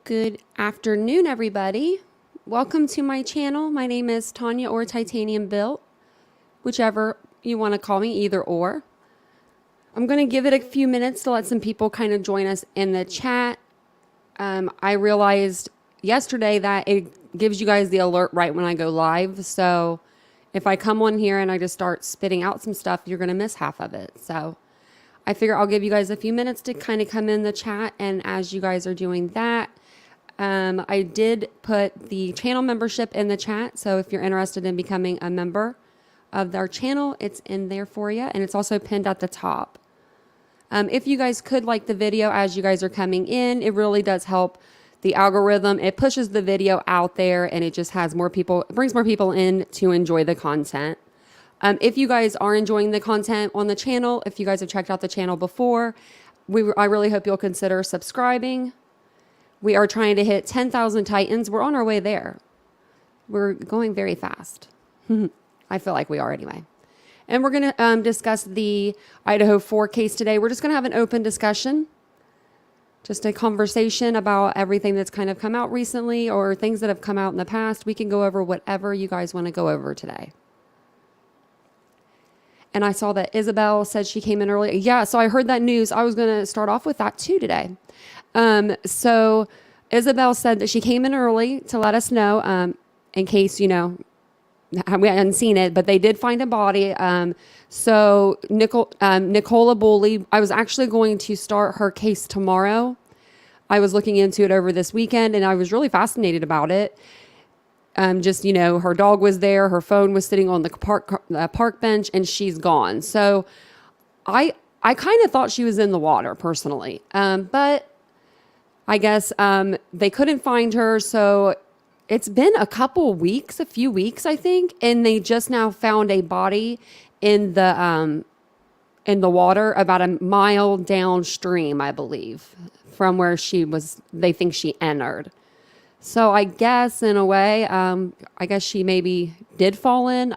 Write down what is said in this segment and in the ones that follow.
Good afternoon, everybody. Welcome to my channel. My name is Tanya or TitaniumBuilt, whichever you want to call me, either or. I'm going to give it a few minutes to let some people kind of join us in the chat. I realized yesterday that it gives you guys the alert right when I go live. So if I come on here and I just start spitting out some stuff, you're going to miss half of it. So I figure I'll give you guys a few minutes to kind of come in the chat. And as you guys are doing that, I did put the channel membership in the chat. So if you're interested in becoming a member of our channel, it's in there for you. And it's also pinned at the top. If you guys could like the video as you guys are coming in, it really does help the algorithm. It pushes the video out there and it just has more people, it brings more people in to enjoy the content. If you guys are enjoying the content on the channel, if you guys have checked out the channel before, I really hope you'll consider subscribing. We are trying to hit 10,000 Titans. We're on our way there. We're going very fast. I feel like we are anyway. And we're going to discuss the Idaho Four case today. We're just going to have an open discussion, just a conversation about everything that's kind of come out recently or things that have come out in the past. We can go over whatever you guys want to go over today. And I saw that Isabel said she came in early. Yeah, so I heard that news. I was going to start off with that too today. So Isabel said that she came in early to let us know, in case, you know, we hadn't seen it, but they did find a body. So Nicola Bully, I was actually going to start her case tomorrow. I was looking into it over this weekend and I was really fascinated about it. Just, you know, her dog was there, her phone was sitting on the park bench and she's gone. So I kind of thought she was in the water personally. But I guess they couldn't find her. So it's been a few weeks, I think. And they just now found a body in the water about a mile downstream, I believe, from where they think she entered. So I guess in a way, I guess she maybe did fall in.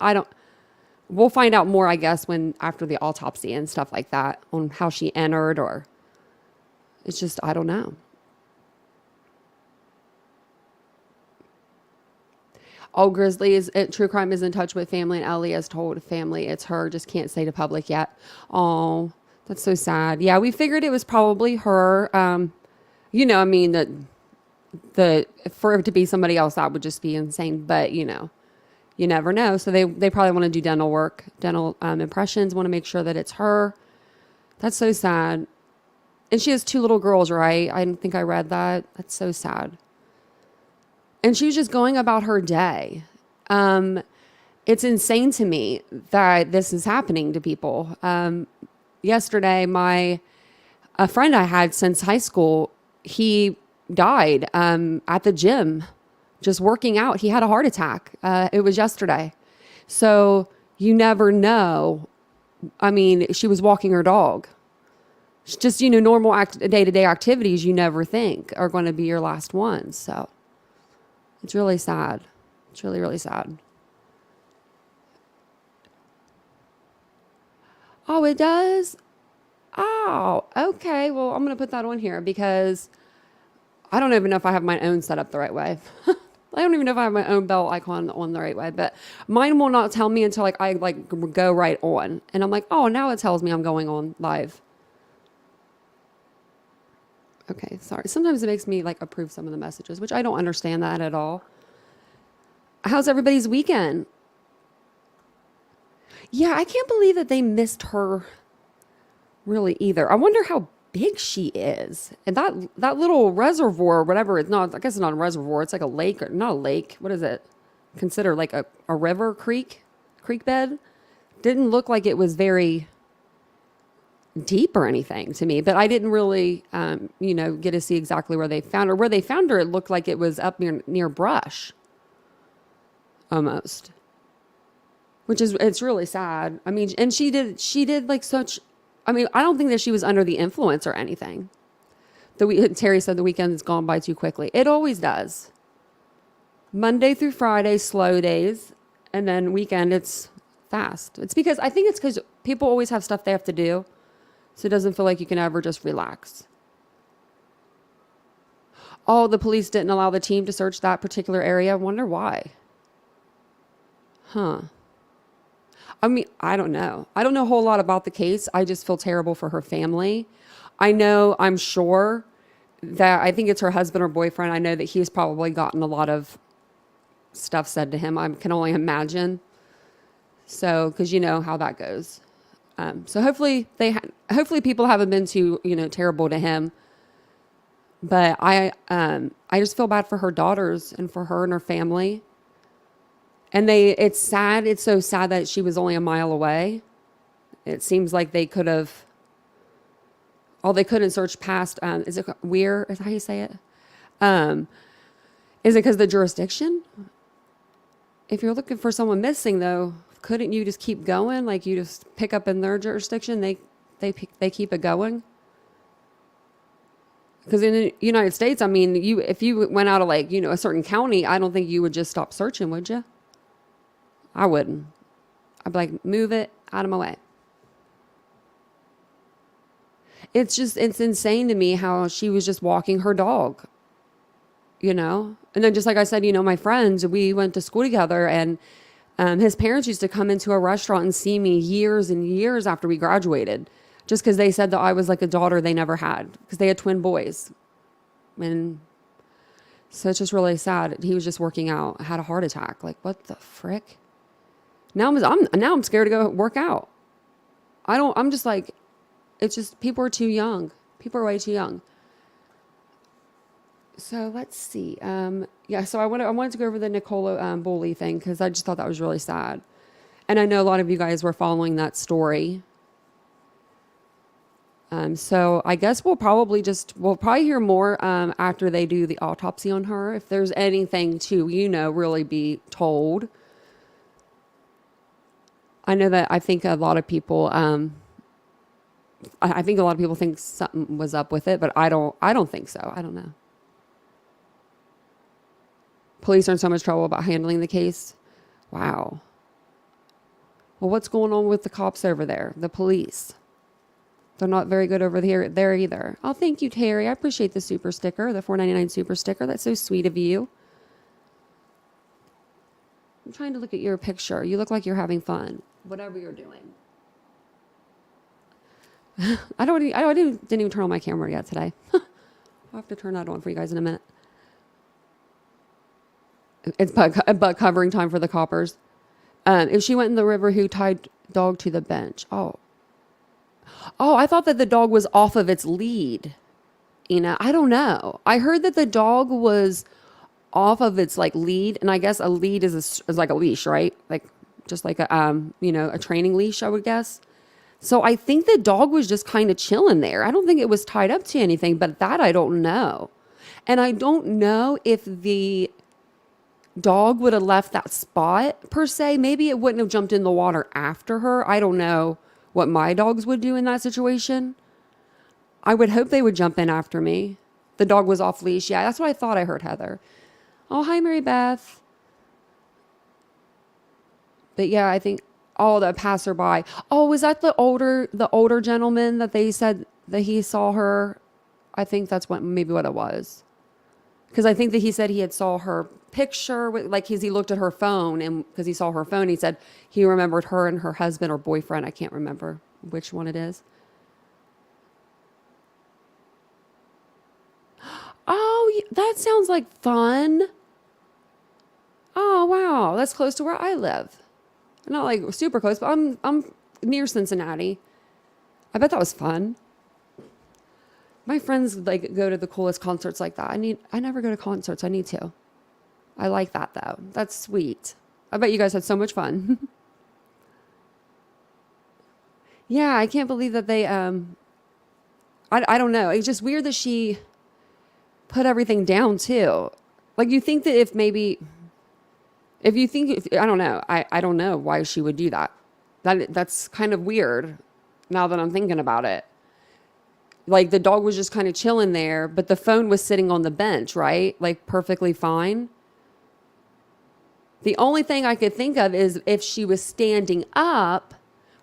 We'll find out more, I guess, after the autopsy and stuff like that on how she entered, or it's just, I don't know. Oh, Grizzlies, True Crime is in touch with family, and Ellie has told family it's her, just can't say to public yet. Oh, that's so sad. Yeah, we figured it was probably her. You know, I mean, for it to be somebody else, that would just be insane. But, you know, you never know. So they probably want to do dental work, dental impressions, want to make sure that it's her. That's so sad. And she has 2 little girls, right? I think I read that. That's so sad. And she was just going about her day. It's insane to me that this is happening to people. Yesterday, a friend I had since high school, he died at the gym, just working out. He had a heart attack. It was yesterday. So you never know. I mean, she was walking her dog. It's just, you know, normal day-to-day activities you never think are going to be your last ones. So it's really sad. It's really, really sad. Oh, it does? Oh, okay. Well, I'm going to put that on here because I don't even know if I have my own set up the right way. I don't even know if I have my own bell icon on the right way, but mine will not tell me until I go right on. And I'm like, oh, now it tells me I'm going on live. Okay, sorry. Sometimes it makes me approve some of the messages, which I don't understand that at all. How's everybody's weekend? Yeah, I can't believe that they missed her really either. I wonder how big she is. And that little reservoir, whatever, it's not, I guess it's not a reservoir. It's like a lake, or not a lake. What is it? Consider like a river, creek bed. Didn't look like it was very deep or anything to me, but I didn't really, you know, get to see exactly where they found her. Where they found her, it looked like it was up near brush, almost, it's really sad. I mean, and she did like such. I mean, I don't think that she was under the influence or anything. Terry said the weekend has gone by too quickly. It always does. Monday through Friday, slow days, and then weekend it's fast. I think it's because people always have stuff they have to do. So it doesn't feel like you can ever just relax. Oh, the police didn't allow the team to search that particular area. I wonder why. Huh. I mean, I don't know. I don't know a whole lot about the case. I just feel terrible for her family. I'm sure that I think it's her husband or boyfriend. I know that he's probably gotten a lot of stuff said to him. I can only imagine. So, because you know how that goes. So hopefully hopefully people haven't been too, terrible to him. But I just feel bad for her daughters and for her and her family. And it's sad. It's so sad that she was only a mile away. It seems like they couldn't search past, is it Weir? Is that how you say it? Is it because of the jurisdiction? If you're looking for someone missing though, couldn't you just keep going? Like you just pick up in their jurisdiction, they keep it going? Because in the United States, I mean, if you went out of a certain county, I don't think you would just stop searching, would you? I wouldn't. I'd be like, move it out of my way. It's insane to me how she was just walking her dog, And then just like I said, my friends, we went to school together and his parents used to come into a restaurant and see me years and years after we graduated, just because they said that I was like a daughter they never had, because they had twin boys. And so it's just really sad. He was just working out, had a heart attack. Like, what the frick? Now I'm scared to go work out. I'm just like, it's just, people are too young. People are way too young. So let's see. So I wanted to go over the Nicola Bully thing because I just thought that was really sad. And I know a lot of you guys were following that story. So I guess we'll probably hear more after they do the autopsy on her. If there's anything to, really be told. I know that I think a lot of people, I think a lot of people think something was up with it, but I don't think so. I don't know. Police are in so much trouble about handling the case. Wow. Well, what's going on with the cops over there? The police. They're not very good over there either. Oh, thank you, Terry. I appreciate the super sticker, the $4.99 super sticker. That's so sweet of you. I'm trying to look at your picture. You look like you're having fun, whatever you're doing. I didn't even turn on my camera yet today. I'll have to turn that on for you guys in a minute. It's butt covering time for the coppers. If she went in the river, who tied dog to the bench? Oh, I thought that the dog was off of its lead. I don't know. I heard that the dog was off of its lead, and I guess a lead is like a leash, right? Like just like a a training leash, I would guess. So I think the dog was just kind of chilling there. I don't think it was tied up to anything, but that I don't know. And I don't know if the dog would have left that spot per se. Maybe it wouldn't have jumped in the water after her. I don't know what my dogs would do in that situation. I would hope they would jump in after me. The dog was off leash. Yeah, that's what I thought I heard, Heather. Oh, hi, Mary Beth. But yeah, I think, the passerby. Oh, was that the older gentleman that they said that he saw her? I think that's maybe what it was. Because I think that he said he had saw her picture, he looked at her phone, and because he saw her phone, he said he remembered her and her husband or boyfriend. I can't remember which one it is. Oh, that sounds like fun. Oh, wow. That's close to where I live. Not like super close, but I'm near Cincinnati. I bet that was fun. My friends go to the coolest concerts like that. I never go to concerts. I need to. I like that though. That's sweet. I bet you guys had so much fun. Yeah, I can't believe that they I don't know. It's just weird that she put everything down too. You think that I don't know. I don't know why she would do that. That's kind of weird now that I'm thinking about it. The dog was just kind of chilling there, but the phone was sitting on the bench, right? Perfectly fine. The only thing I could think of is if she was standing up,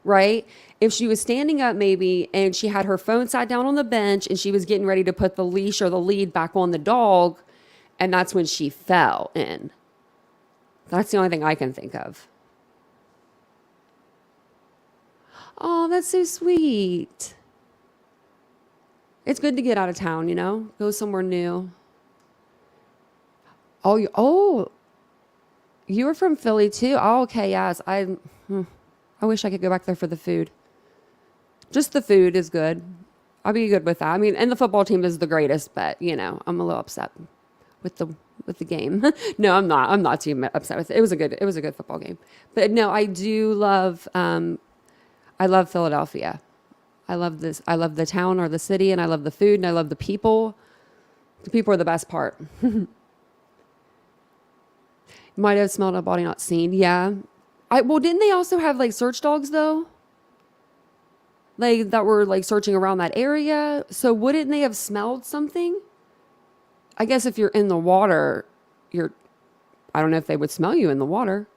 right? if she was standing up maybe and she had her phone sat down on the bench and she was getting ready to put the leash or the lead back on the dog, and that's when she fell in. That's the only thing I can think of. Oh, that's so sweet. It's good to get out of town, you know, go somewhere new. Oh, you were from Philly too. Oh, okay, yes. I wish I could go back there for the food. Just the food is good. I'll be good with that. I mean, and the football team is the greatest, but you know, I'm a little upset with the game. No, I'm not. I'm not too upset with it. It was a good football game. But no, I do love I love Philadelphia. I love this. I love the town or the city, and I love the food, and I love the people. The people are the best part. Might have smelled a body not seen. Yeah. Well, didn't they also have like search dogs though? Like that were like searching around that area. So wouldn't they have smelled something? I guess if you're in the water, I don't know if they would smell you in the water.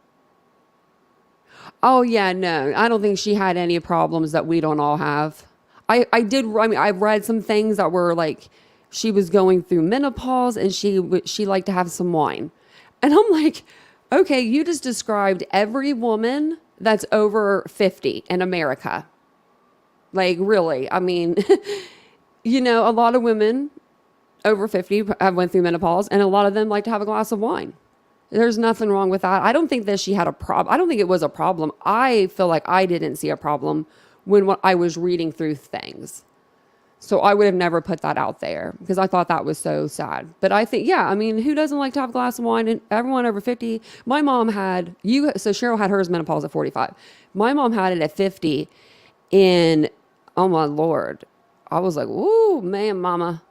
Oh yeah, no. I don't think she had any problems that we don't all have. I mean, I've read some things that were like she was going through menopause and she liked to have some wine. And I'm like, okay, you just described every woman that's over 50 in America. Like, really? I mean, you know, a lot of women over 50 have went through menopause, and a lot of them like to have a glass of wine. There's nothing wrong with that. I don't think that she had a problem. I don't think it was a problem. I feel like I didn't see a problem when I was reading through things. So I would have never put that out there because I thought that was so sad. But I think, yeah, I mean, who doesn't like to have a glass of wine? And everyone over 50, my mom so Cheryl had hers menopause at 45. My mom had it at 50 and oh my Lord. I was like, ooh, man, mama.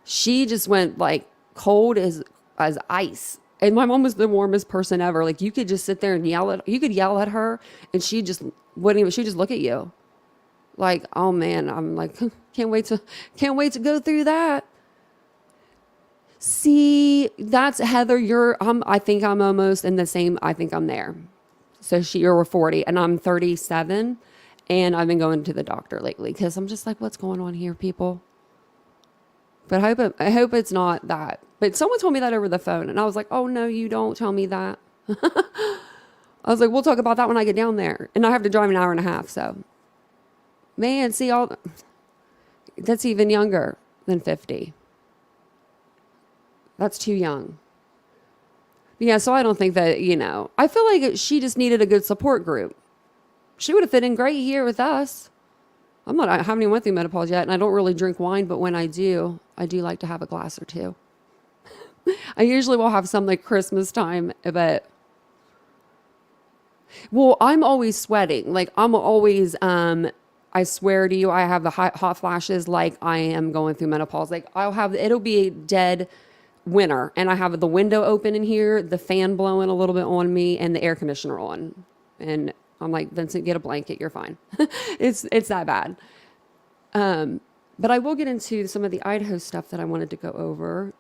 She just went like cold as ice. And my mom was the warmest person ever. Like you could just sit there and you could yell at her and she just wouldn't even, she'd just look at you. Like, oh man, I'm like, can't wait to go through that. See, that's Heather. I think I'm almost in the same, I think I'm there. So you're 40 and I'm 37 and I've been going to the doctor lately because I'm just like, what's going on here, people? But I hope it's not that. But someone told me that over the phone and I was like, oh no, you don't tell me that. I was like, we'll talk about that when I get down there. And I have to drive an hour and a half. So man, see that's even younger than 50. That's too young. Yeah. So I don't think that, you know, I feel like she just needed a good support group. She would have fit in great here with us. I haven't even went through menopause yet, and I don't really drink wine, but when I do like to have a glass or two. I usually will have some like Christmas time, but well, I'm always sweating. Like I'm always, I swear to you, I have the hot flashes like I am going through menopause. Like it'll be dead winter, and I have the window open in here, the fan blowing a little bit on me, and the air conditioner on, and I'm like, Vincent, get a blanket. You're fine. It's that bad. But I will get into some of the Idaho stuff that I wanted to go over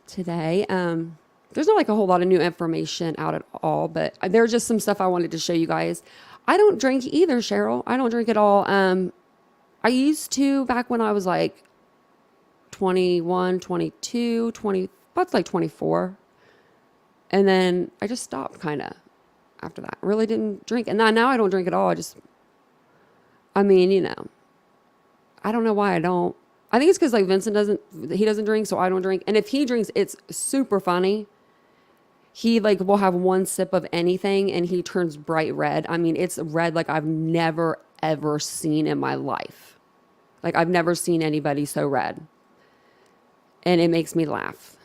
today. There's not like a whole lot of new information out at all, but there's just some stuff I wanted to show you guys. I don't drink either, Cheryl. I don't drink at all. I used to back when I was like 21, 22, 20, about like 24. And then I just stopped kind of after that. Really didn't drink. And now I don't drink at all. I mean, you know, I don't know why I don't. I think it's because like Vincent doesn't drink, so I don't drink. And if he drinks, it's super funny. He like will have one sip of anything and he turns bright red. I mean, it's red like I've never, ever seen in my life. Like I've never seen anybody so red. And it makes me laugh.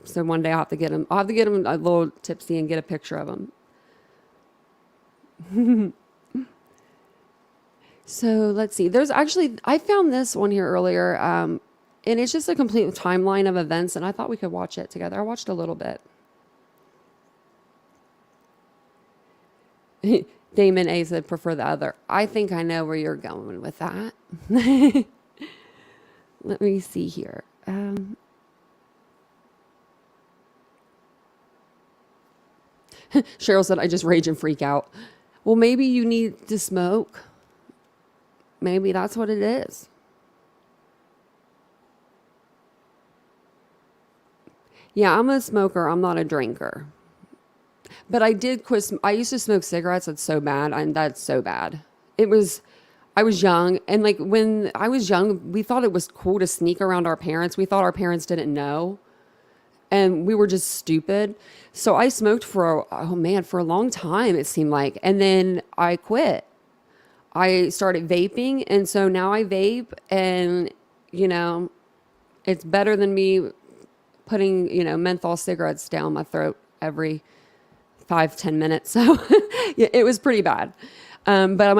So one day I'll have to get him a little tipsy and get a picture of him. So let's see. I found this one here earlier, and it's just a complete timeline of events, and I thought we could watch it together. I watched a little bit. Damon A said, prefer the other. I think I know where you're going with that. Let me see here. Cheryl said, I just rage and freak out. Well, maybe you need to smoke. Maybe that's what it is. Yeah, I'm a smoker. I'm not a drinker. But I did quit. I used to smoke cigarettes. That's so bad. That's so bad. I was young. And like when I was young, we thought it was cool to sneak around our parents. We thought our parents didn't know. And we were just stupid. So I smoked for a long time, it seemed like. And then I quit. I started vaping. And so now I vape. And, it's better than me putting, menthol cigarettes down my throat every 5-10 minutes. So yeah, it was pretty bad. But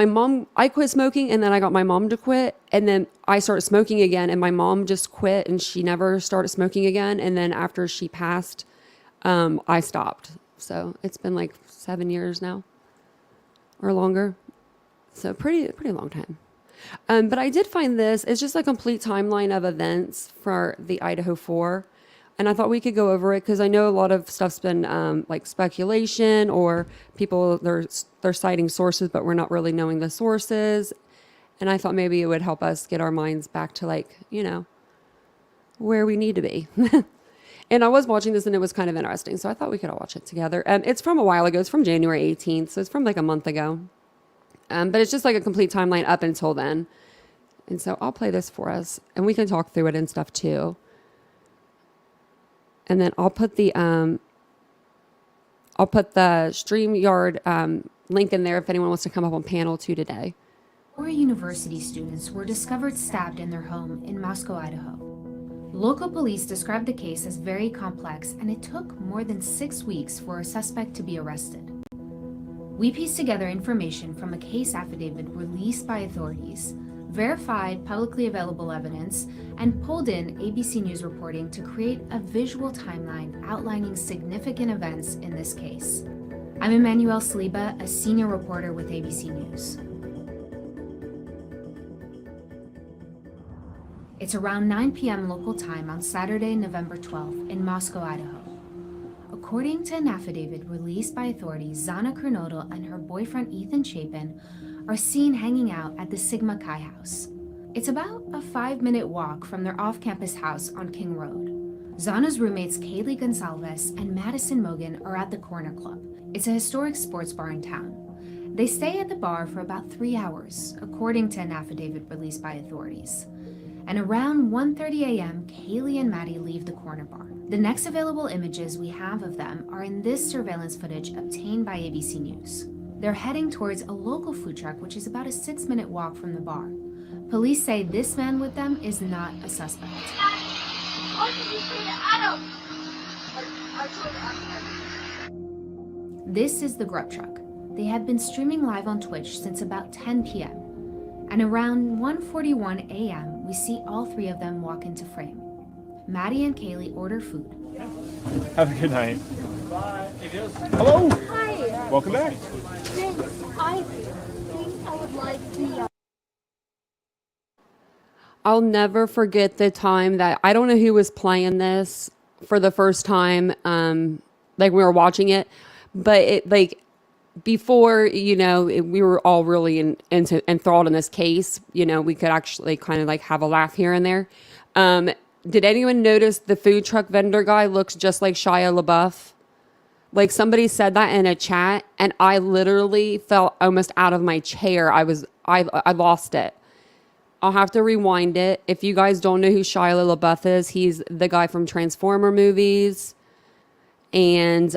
I quit smoking, and then I got my mom to quit, and then I started smoking again, and my mom just quit, and she never started smoking again. And then after she passed, I stopped. So it's been like 7 years now or longer. So pretty long time. But I did find this. It's just a complete timeline of events for the Idaho Four. And I thought we could go over it because I know a lot of stuff's been like speculation, or people, they're citing sources, but we're not really knowing the sources. And I thought maybe it would help us get our minds back to where we need to be. And I was watching this and it was kind of interesting. So I thought we could all watch it together. It's from a while ago. It's from January 18th. So it's from like a month ago. But it's just like a complete timeline up until then. And so I'll play this for us and we can talk through it and stuff too. And then I'll put the StreamYard link in there if anyone wants to come up on panel 2 today. 4 university students were discovered stabbed in their home in Moscow, Idaho. Local police described the case as very complex, and it took more than 6 weeks for a suspect to be arrested. We pieced together information from a case affidavit released by authorities, verified publicly available evidence, and pulled in ABC News reporting to create a visual timeline outlining significant events in this case. I'm Emmanuel Saliba, a senior reporter with ABC News. It's around 9 p.m. local time on Saturday, November 12th in Moscow, Idaho. According to an affidavit released by authorities, Zana Kernodle and her boyfriend Ethan Chapin are seen hanging out at the Sigma Chi house. It's about a 5-minute walk from their off-campus house on King Road. Zana's roommates Kaylee Gonsalves and Madison Mogan are at the Corner Club. It's a historic sports bar in town. They stay at the bar for about 3 hours, according to an affidavit released by authorities. And around 1:30 a.m., Kaylee and Maddie leave the corner bar. The next available images we have of them are in this surveillance footage obtained by ABC News. They're heading towards a local food truck, which is about a 6-minute walk from the bar. Police say this man with them is not a suspect. This is the grub truck. They had been streaming live on Twitch since about 10 p.m. And around 1:41 a.m., we see all 3 of them walk into frame. Maddie and Kaylee order food. Have a good night. Bye. Hello. Hi. Welcome back. Thanks. I think I would like the. I'll never forget the time that I don't know who was playing this for the first time. We were watching it, but it before, we were all really enthralled in this case. We could actually kind of have a laugh here and there. Did anyone notice the food truck vendor guy looks just like Shia LaBeouf? Somebody said that in a chat, and I literally fell almost out of my chair. I lost it. I'll have to rewind it. If you guys don't know who Shia LaBeouf is, he's the guy from Transformer movies, and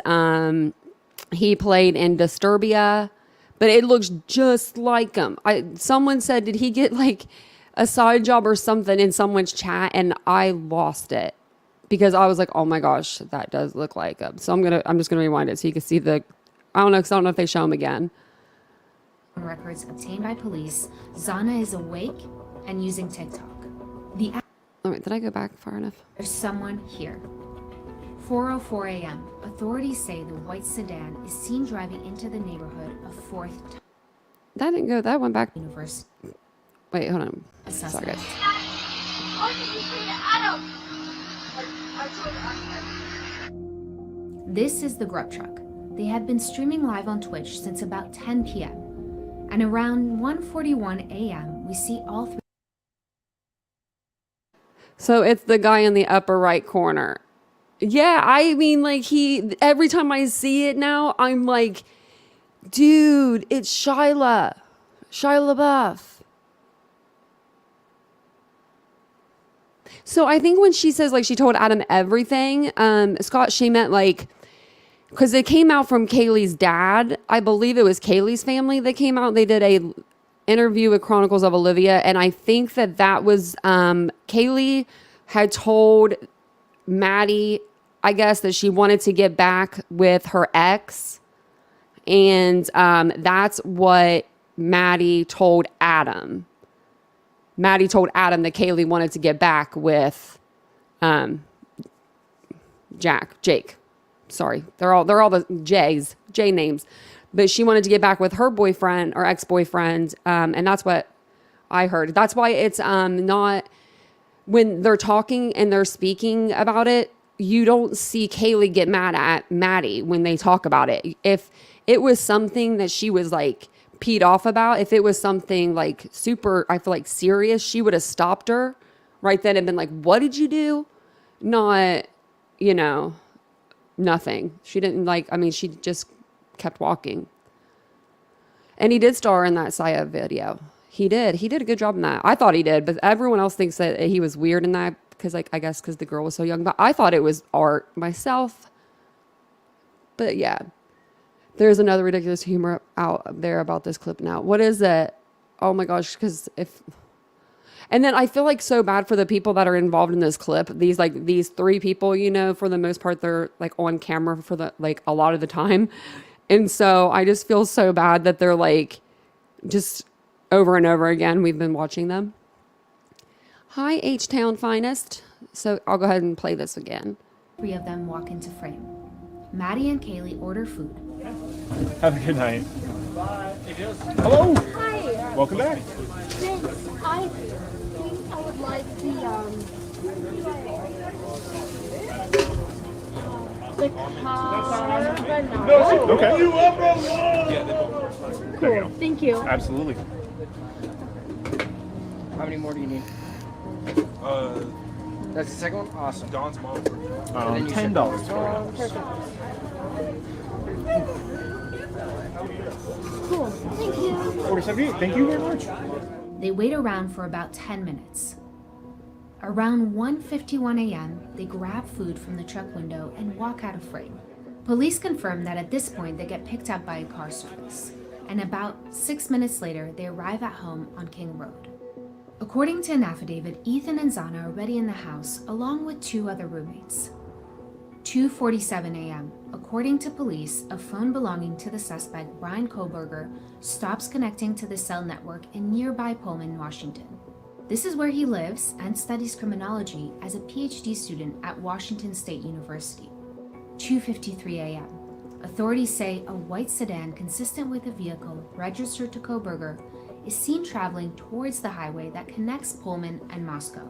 he played in Disturbia, but it looks just like him. Someone said, did he get a side job or something in someone's chat? And I lost it because I was like, oh my gosh, that does look like him. So I'm just gonna rewind it so you can see I don't know if they show him again. Records obtained by police, Zana is awake and using TikTok. Wait, did I go back far enough? There's someone here. 4:04 a.m. Authorities say the white sedan is seen driving into the neighborhood of 4th That went back. University. Wait, hold on. Sorry, guys. This is the grub truck. They had been streaming live on Twitch since about 10 p.m. And around 1:41 a.m., we see all three. So it's the guy in the upper right corner. Yeah, I mean, like, every time I see it now, I'm like, dude, it's Shia LaBeouf. So I think when she says, like, she told Adam everything, Scott, she meant, like, because it came out from Kaylee's dad. I believe it was Kaylee's family that came out. They did a interview with Chronicles of Olivia, and I think that was Kaylee had told Maddie, I guess, that she wanted to get back with her ex, and that's what Maddie told Adam. Maddie told Adam that Kaylee wanted to get back with Jake. Sorry, they're all the J names, but she wanted to get back with her boyfriend or ex-boyfriend, and that's what I heard. That's why it's not, when they're talking and they're speaking about it, you don't see Kaylee get mad at Maddie when they talk about it. If it was something that she was like peed off about, if it was something like super, I feel like serious, she would have stopped her right then and been like, "What did you do?" Not, nothing. She didn't she just kept walking. And he did star in that Saya video. He did a good job in that. I thought he did, but everyone else thinks that he was weird in that because, like, I guess because the girl was so young. But I thought it was art myself. But yeah, there's another ridiculous humor out there about this clip now. What is it? Oh my gosh, and then I feel like so bad for the people that are involved in this clip. These three people, for the most part, they're like on camera for a lot of the time. And so I just feel so bad that they're like, just over and over again, we've been watching them. Hi, H-Town Finest. So I'll go ahead and play this again. Three of them walk into frame. Maddie and Kaylee order food. Have a good night. Bye. Hello. Hi. Welcome back. Thanks. I think I would like the carbonara. Okay. Cool. Thank you. Absolutely. How many more do you need? That's the second one? Awesome. Don's mom. then you $10 for Perfect. Cool. Thank you. $47. Thank you very much. They wait around for about 10 minutes. Around 1:51 a.m., they grab food from the truck window and walk out of frame. Police confirm that at this point they get picked up by a car service, and about 6 minutes later, they arrive at home on King Road. According to an affidavit, Ethan and Zana are already in the house along with two other roommates. 2:47 a.m. According to police, a phone belonging to the suspect, Brian Koberger, stops connecting to the cell network in nearby Pullman, Washington. This is where he lives and studies criminology as a PhD student at Washington State University. 2:53 a.m. Authorities say a white sedan consistent with a vehicle registered to Koberger is seen traveling towards the highway that connects Pullman and Moscow.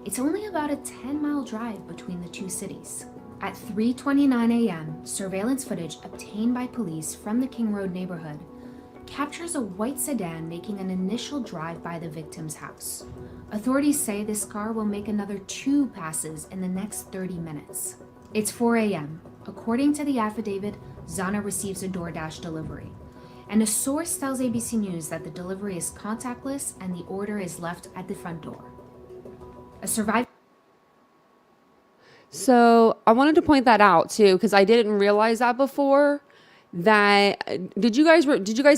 It's only about a 10-mile drive between the two cities. At 3:29 a.m., surveillance footage obtained by police from the King Road neighborhood captures a white sedan making an initial drive by the victim's house. Authorities say this car will make another 2 passes in the next 30 minutes. It's 4 a.m. According to the affidavit, Zana receives a DoorDash delivery. And a source tells ABC News that the delivery is contactless and the order is left at the front door. A survivor. So I wanted to point that out too, because I didn't realize that before. Did you guys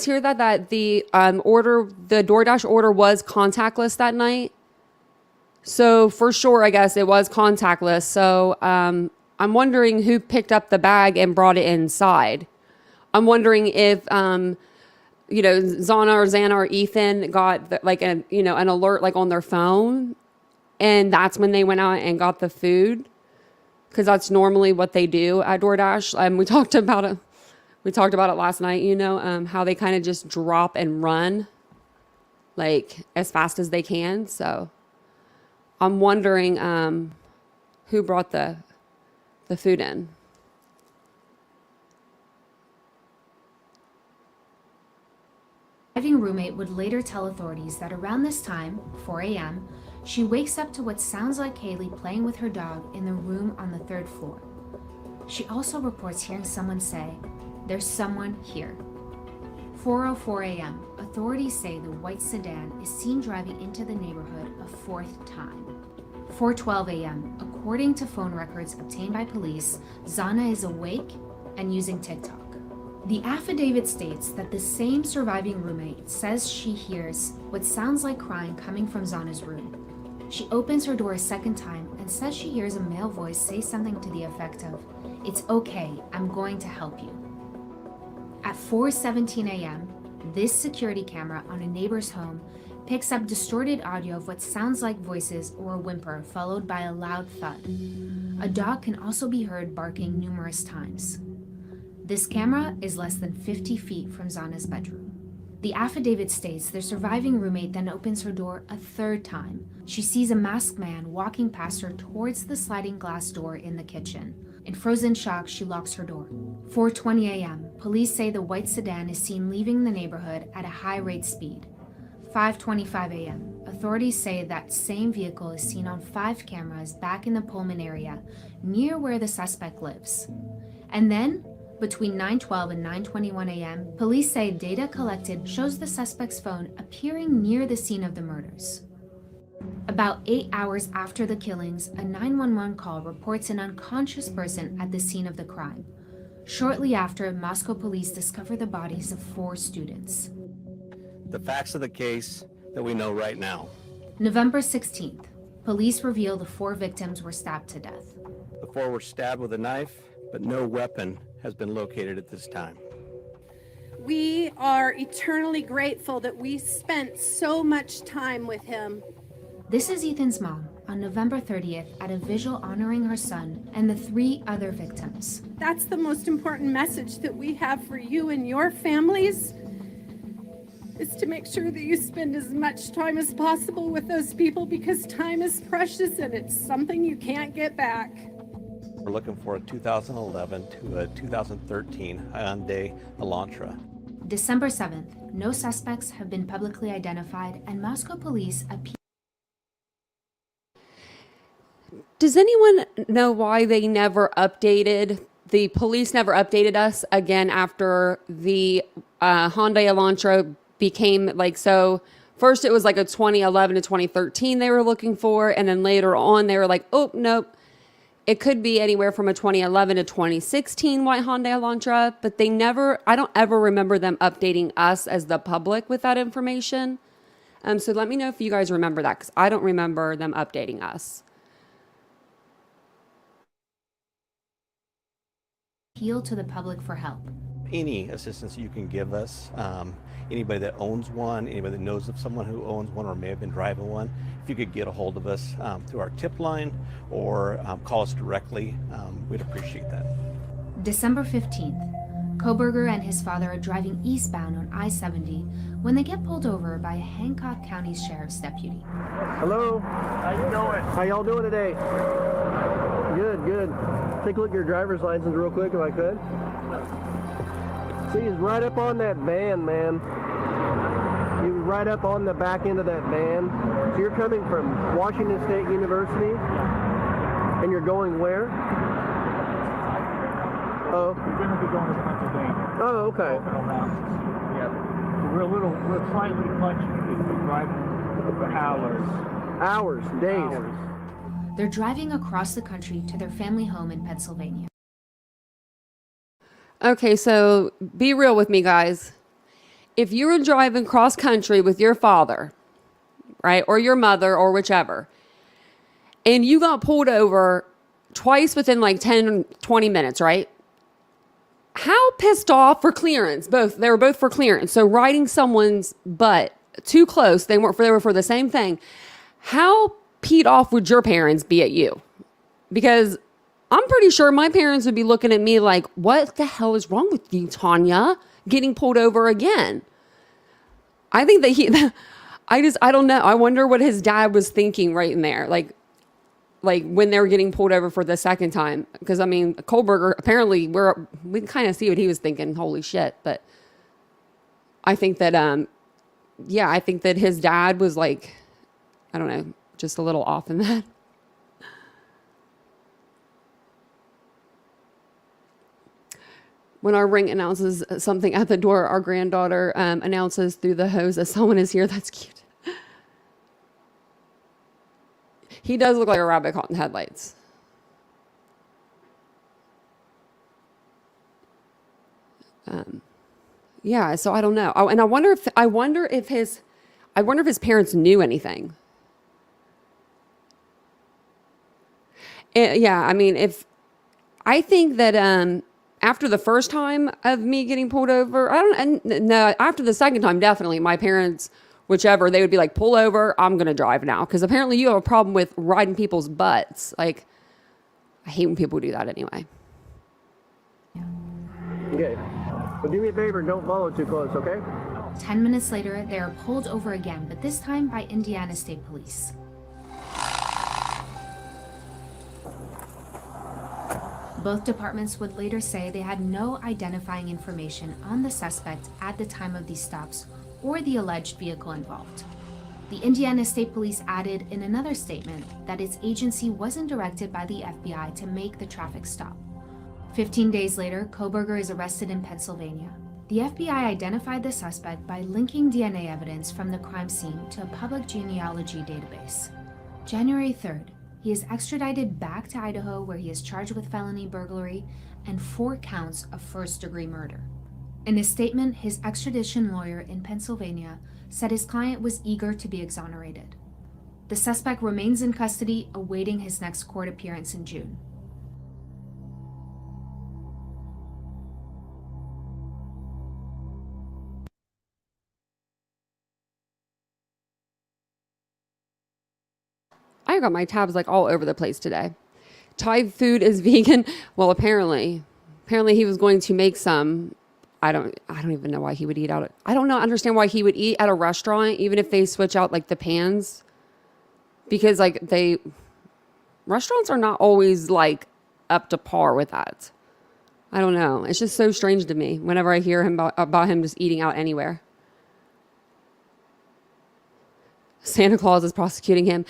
hear that the DoorDash order was contactless that night? So for sure, I guess it was contactless. So I'm wondering who picked up the bag and brought it inside. I'm wondering if Zana or Ethan got an alert like on their phone, and that's when they went out and got the food, because that's normally what they do at DoorDash. We talked about it. We talked about it last night. How they kind of just drop and run, like as fast as they can. So I'm wondering who brought the food in. Surviving roommate would later tell authorities that around this time, 4 a.m., she wakes up to what sounds like Kaylee playing with her dog in the room on the 3rd floor. She also reports hearing someone say, "There's someone here." 4:04 a.m., authorities say the white sedan is seen driving into the neighborhood a 4th time. 4:12 a.m., according to phone records obtained by police, Zana is awake and using TikTok. The affidavit states that the same surviving roommate says she hears what sounds like crying coming from Zana's room. She opens her door a second time and says she hears a male voice say something to the effect of, "It's okay, I'm going to help you." At 4:17 a.m., this security camera on a neighbor's home picks up distorted audio of what sounds like voices or a whimper followed by a loud thud. A dog can also be heard barking numerous times. This camera is less than 50 feet from Zana's bedroom. The affidavit states the surviving roommate then opens her door a 3rd time. She sees a masked man walking past her towards the sliding glass door in the kitchen. In frozen shock, she locks her door. 4:20 a.m., police say the white sedan is seen leaving the neighborhood at a high rate speed. 5:25 a.m., authorities say that same vehicle is seen on 5 cameras back in the Pullman area, near where the suspect lives. And then, between 9:12 and 9:21 a.m., police say data collected shows the suspect's phone appearing near the scene of the murders. About 8 hours after the killings, a 911 call reports an unconscious person at the scene of the crime. Shortly after, Moscow police discover the bodies of 4 students. The facts of the case that we know right now. November 16th, police reveal the 4 victims were stabbed to death. The 4 were stabbed with a knife, but no weapon has been located at this time. We are eternally grateful that we spent so much time with him. This is Ethan's mom on November 30th at a vigil honoring her son and the 3 other victims. That's the most important message that we have for you and your families, is to make sure that you spend as much time as possible with those people, because time is precious and it's something you can't get back. We're looking for a 2011 to a 2013 Hyundai Elantra. December 7th, no suspects have been publicly identified and Moscow police appeal. Does anyone know why they never updated, the police never updated us again after the Hyundai Elantra became like, so first it was like a 2011 to 2013 they were looking for, and then later on they were like, oh, nope, it could be anywhere from a 2011 to 2016 white Hyundai Elantra, but they never, I don't ever remember them updating us as the public with that information. So let me know if you guys remember that, because I don't remember them updating us. Appeal to the public for help. Any assistance you can give us, anybody that owns one, anybody that knows of someone who owns one or may have been driving one, if you could get a hold of us through our tip line or call us directly, we'd appreciate that. December 15th, Koberger and his father are driving eastbound on I-70 when they get pulled over by a Hancock County Sheriff's deputy. Hello. How you doing? How y'all doing today? Good, good. Take a look at your driver's license real quick if I could. See, he's right up on that van, man. He was right up on the back end of that van. So you're coming from Washington State University, and you're going where? Oh. We're going to be going to Pennsylvania. Oh, okay. Yeah. We're slightly punchy. We've been driving for hours. Hours, days. Hours. They're driving across the country to their family home in Pennsylvania. Okay, so be real with me, guys. If you were driving cross country with your father, right, or your mother, or whichever, and you got pulled over twice within like 10, 20 minutes, right? How pissed off for clearance? Both, they were both for clearance. So riding someone's butt too close, they were for the same thing. How peed off would your parents be at you? Because I'm pretty sure my parents would be looking at me like, what the hell is wrong with you, Tanya? Getting pulled over again. I think that I don't know. I wonder what his dad was thinking right in there. Like when they were getting pulled over for the second time. Because, I mean, Kohlberger, apparently, we can kind of see what he was thinking. Holy shit. But I think that yeah, I think that his dad was like, I don't know, just a little off in that. When our ring announces something at the door, our granddaughter announces through the hose that someone is here. That's cute. He does look like a rabbit caught in headlights. Yeah, so I don't know. Oh, and I wonder if his parents knew anything. Yeah, I mean, I think that after the first time of me getting pulled over, no, after the second time, definitely my parents, whichever, they would be like, pull over, I'm going to drive now. Because apparently you have a problem with riding people's butts. Like, I hate when people do that anyway. Okay. Well, do me a favor, don't follow too close, okay? 10 minutes later, they are pulled over again, but this time by Indiana State Police. Both departments would later say they had no identifying information on the suspect at the time of these stops or the alleged vehicle involved. The Indiana State Police added in another statement that its agency wasn't directed by the FBI to make the traffic stop. 15 days later, Koberger is arrested in Pennsylvania. The FBI identified the suspect by linking DNA evidence from the crime scene to a public genealogy database. January 3rd, he is extradited back to Idaho, where he is charged with felony burglary and 4 counts of first-degree murder. In his statement, his extradition lawyer in Pennsylvania said his client was eager to be exonerated. The suspect remains in custody, awaiting his next court appearance in June. I got my tabs like all over the place today. Thai food is vegan. Well, apparently he was going to make some. I don't even know why he would eat out. I don't know. Understand why he would eat at a restaurant, even if they switch out like the pans, because like restaurants are not always like up to par with that. I don't know. It's just so strange to me whenever I hear him about him just eating out anywhere. Santa Claus is prosecuting him.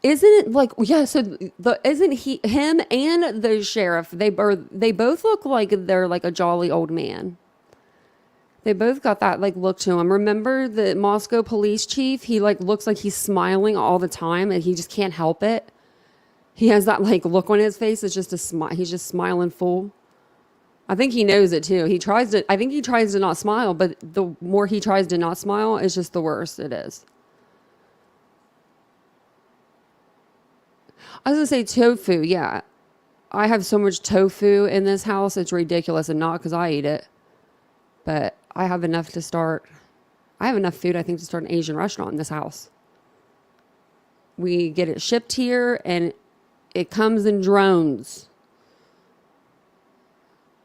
Isn't it like, yeah, so isn't him and the sheriff, they both look like they're like a jolly old man. They both got that like look to him. Remember the Moscow police chief? He like looks like he's smiling all the time and he just can't help it. He has that like look on his face. It's just a smile. He's just smiling full. I think he knows it too. I think he tries to not smile, but the more he tries to not smile, it's just the worse it is. I was going to say tofu. Yeah. I have so much tofu in this house. It's ridiculous, and not because I eat it, but I have enough food, I think, to start an Asian restaurant in this house. We get it shipped here and it comes in drones.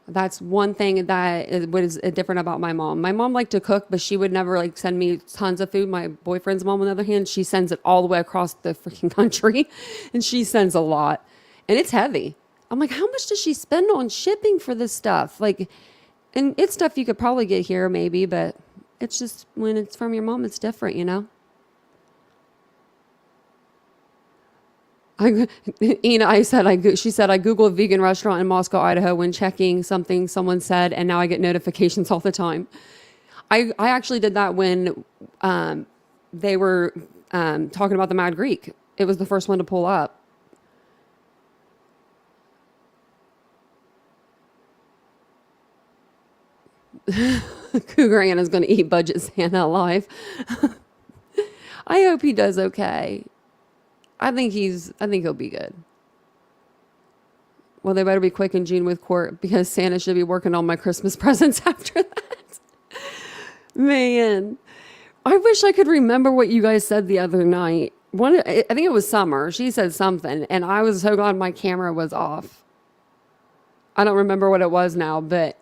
That's one thing that is different about my mom. My mom liked to cook, but she would never like send me tons of food. My boyfriend's mom, on the other hand, she sends it all the way across the freaking country, and she sends a lot, and it's heavy. I'm like, how much does she spend on shipping for this stuff? Like, and it's stuff you could probably get here maybe, but it's just when it's from your mom, it's different, you know? She said, I Googled vegan restaurant in Moscow, Idaho when checking something someone said, and now I get notifications all the time. I actually did that when they were talking about the Mad Greek. It was the first one to pull up. Cougar Anna's going to eat budget Santa alive. I hope he does okay. I think he'll be good. Well, they better be quick in June with court because Santa should be working on my Christmas presents after that. Man, I wish I could remember what you guys said the other night. I think it was Summer. She said something, and I was so glad my camera was off. I don't remember what it was now, but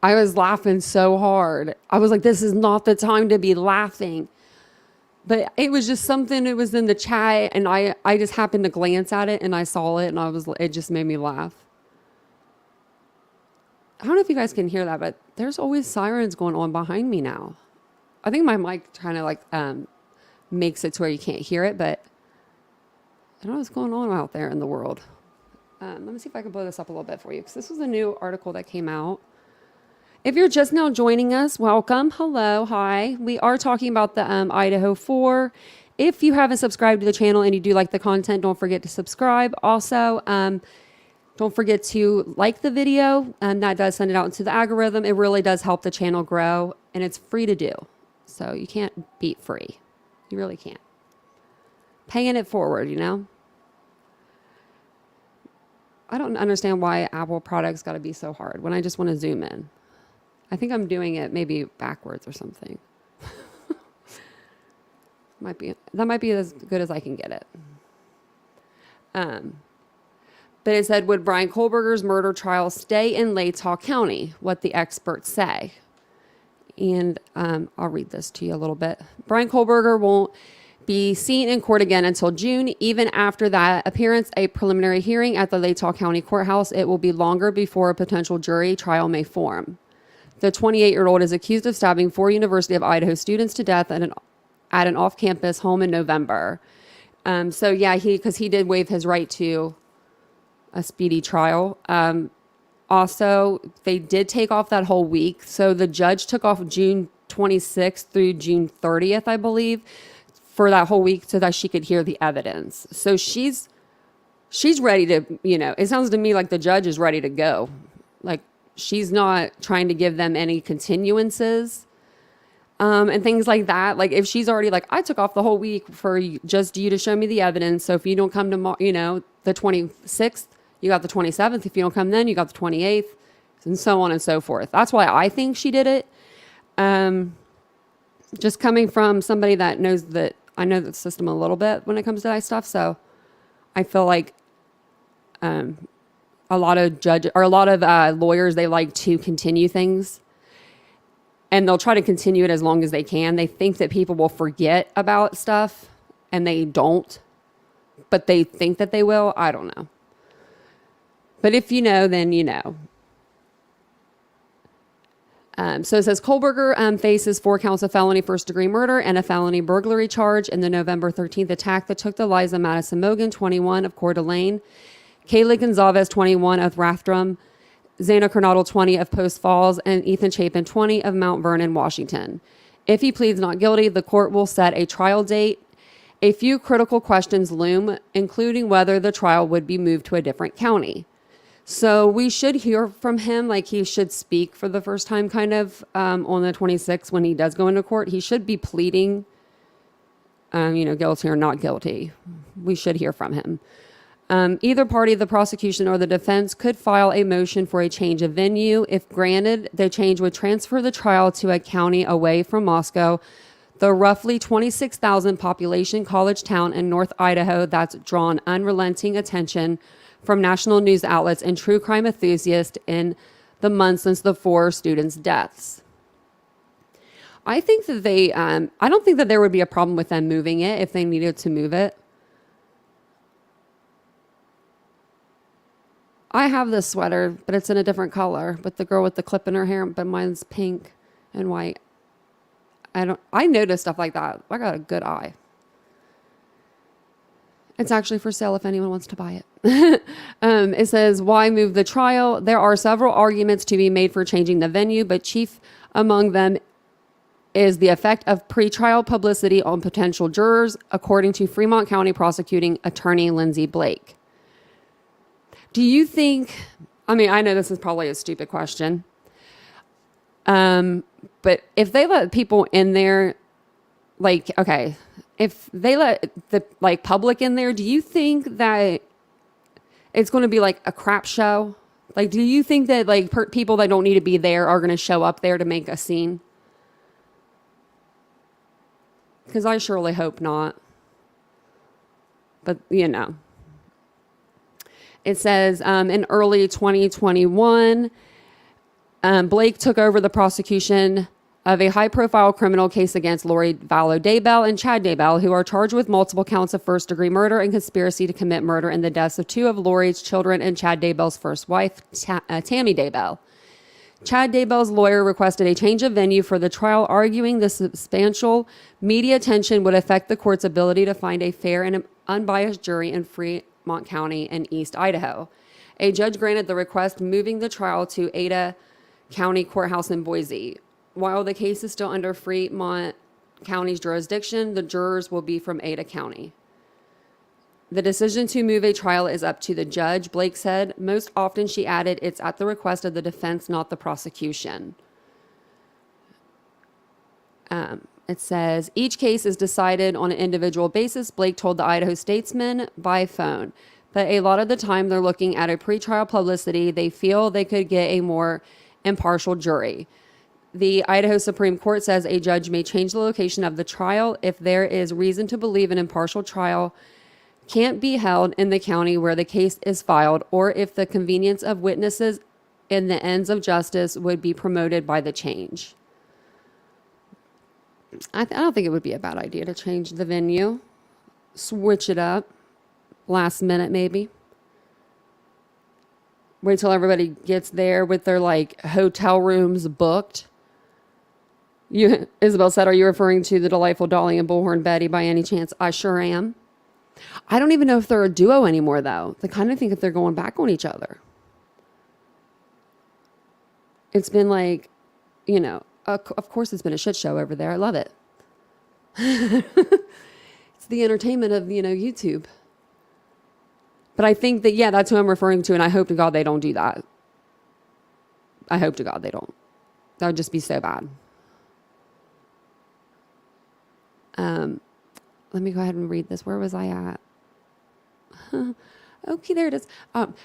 I was laughing so hard. I was like, this is not the time to be laughing. But it was just something, it was in the chat, and I just happened to glance at it, and I saw it, and it just made me laugh. I don't know if you guys can hear that, but there's always sirens going on behind me now. I think my mic kind of like makes it to where you can't hear it, but I don't know what's going on out there in the world. Let me see if I can blow this up a little bit for you, because this was a new article that came out. If you're just now joining us, welcome. Hello. Hi. We are talking about the Idaho Four. If you haven't subscribed to the channel and you do like the content, don't forget to subscribe. Also, don't forget to like the video. That does send it out into the algorithm. It really does help the channel grow, and it's free to do. So you can't beat free. You really can't. Paying it forward, you know? I don't understand why Apple products got to be so hard when I just want to zoom in. I think I'm doing it maybe backwards or something. That might be as good as I can get it. But it said, would Brian Kohlberger's murder trial stay in Latah County? What the experts say. And I'll read this to you a little bit. Brian Kohlberger won't be seen in court again until June. Even after that appearance, a preliminary hearing at the Latah County Courthouse, it will be longer before a potential jury trial may form. The 28-year-old is accused of stabbing 4 University of Idaho students to death at an off-campus home in November. So yeah, because he did waive his right to a speedy trial. Also, they did take off that whole week. So the judge took off June 26th through June 30th, I believe, for that whole week so that she could hear the evidence. So she's ready to, it sounds to me like the judge is ready to go. Like, she's not trying to give them any continuances and things like that. Like, if she's already like, I took off the whole week for just you to show me the evidence. So if you don't come tomorrow, the 26th, you got the 27th. If you don't come then, you got the 28th, and so on and so forth. That's why I think she did it. Just coming from somebody that knows that I know the system a little bit when it comes to that stuff. So I feel like a lot of lawyers, they like to continue things, and they'll try to continue it as long as they can. They think that people will forget about stuff, and they don't, but they think that they will. I don't know. But if you know, then you know. So it says Kohlberger faces 4 counts of felony first-degree murder and a felony burglary charge in the November 13th attack that took the lives of Madison Mogan, 21, of Coeur d'Alene, Kaylee Gonzalez, 21, of Rathdrum, Xana Coronado, 20, of Post Falls, and Ethan Chapin, 20, of Mount Vernon, Washington. If he pleads not guilty, the court will set a trial date. A few critical questions loom, including whether the trial would be moved to a different county. So we should hear from him, like he should speak for the first time kind of on the 26th when he does go into court. He should be pleading, guilty or not guilty. We should hear from him. Either party, the prosecution or the defense, could file a motion for a change of venue. If granted, the change would transfer the trial to a county away from Moscow, the roughly 26,000 population college town in North Idaho that's drawn unrelenting attention from national news outlets and true crime enthusiasts in the months since the 4 students' deaths. I think that I don't think that there would be a problem with them moving it if they needed to move it. I have this sweater, but it's in a different color with the girl with the clip in her hair, but mine's pink and white. I notice stuff like that. I got a good eye. It's actually for sale if anyone wants to buy it. It says, why move the trial? There are several arguments to be made for changing the venue, but chief among them is the effect of pretrial publicity on potential jurors, according to Fremont County Prosecuting Attorney Lindsay Blake. Do you think, I know this is probably a stupid question, but if they let people in there, if they let the public in there, do you think that it's going to be like a crap show? Like, do you think that people that don't need to be there are going to show up there to make a scene? Because I surely hope not. But, It says in early 2021, Blake took over the prosecution of a high-profile criminal case against Lori Vallow Daybell and Chad Daybell, who are charged with multiple counts of first-degree murder and conspiracy to commit murder in the deaths of 2 of Lori's children and Chad Daybell's first wife, Tammy Daybell. Chad Daybell's lawyer requested a change of venue for the trial, arguing the substantial media attention would affect the court's ability to find a fair and unbiased jury in Fremont County and East Idaho. A judge granted the request, moving the trial to Ada County Courthouse in Boise. While the case is still under Fremont County's jurisdiction, the jurors will be from Ada County. The decision to move a trial is up to the judge, Blake said. Most often, she added, it's at the request of the defense, not the prosecution. It says, each case is decided on an individual basis, Blake told the Idaho Statesman by phone. But a lot of the time, they're looking at a pretrial publicity. They feel they could get a more impartial jury. The Idaho Supreme Court says a judge may change the location of the trial if there is reason to believe an impartial trial can't be held in the county where the case is filed, or if the convenience of witnesses and the ends of justice would be promoted by the change. I don't think it would be a bad idea to change the venue, switch it up, last minute maybe. Wait till everybody gets there with their like hotel rooms booked. Isabel said, are you referring to the delightful Dolly and Bullhorn Betty by any chance? I sure am. I don't even know if they're a duo anymore, though. They kind of think if they're going back on each other. It's been like, you know, of course it's been a shit show over there. I love it. It's the entertainment of, you know, YouTube. But I think that, yeah, that's who I'm referring to, and I hope to God they don't do that. I hope to God they don't. That would just be so bad. Let me go ahead and read this. Where was I at? Okay, there it is.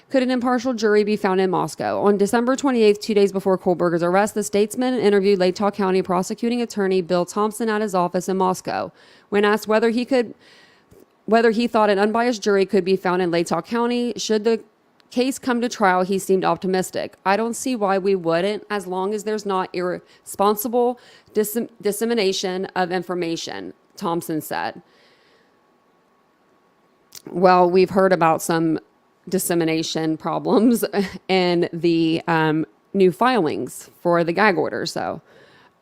Could an impartial jury be found in Moscow? On December 28th, 2 days before Kohlberger's arrest, the Statesman interviewed Lake County prosecuting attorney Bill Thompson at his office in Moscow. When asked whether he thought an unbiased jury could be found in Lake County, should the case come to trial, he seemed optimistic. I don't see why we wouldn't, as long as there's not irresponsible dissemination of information, Thompson said. Well, we've heard about some dissemination problems in the new filings for the gag order. So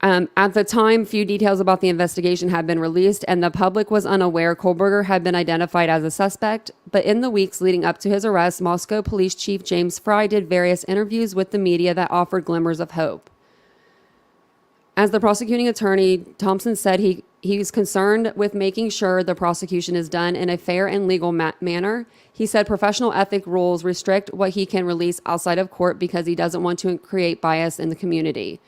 at the time, few details about the investigation had been released, and the public was unaware Kohlberger had been identified as a suspect. But in the weeks leading up to his arrest, Moscow Police Chief James Fry did various interviews with the media that offered glimmers of hope. As the prosecuting attorney, Thompson said he's concerned with making sure the prosecution is done in a fair and legal manner. He said professional ethic rules restrict what he can release outside of court because he doesn't want to create bias in the community.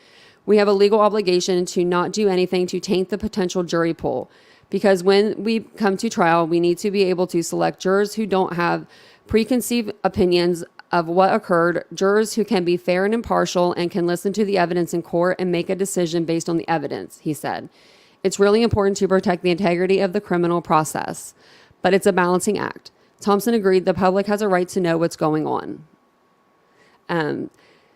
We have a legal obligation to not do anything to taint the potential jury pool, because when we come to trial, we need to be able to select jurors who don't have preconceived opinions of what occurred, jurors who can be fair and impartial and can listen to the evidence in court and make a decision based on the evidence, he said. It's really important to protect the integrity of the criminal process, but it's a balancing act. Thompson agreed the public has a right to know what's going on.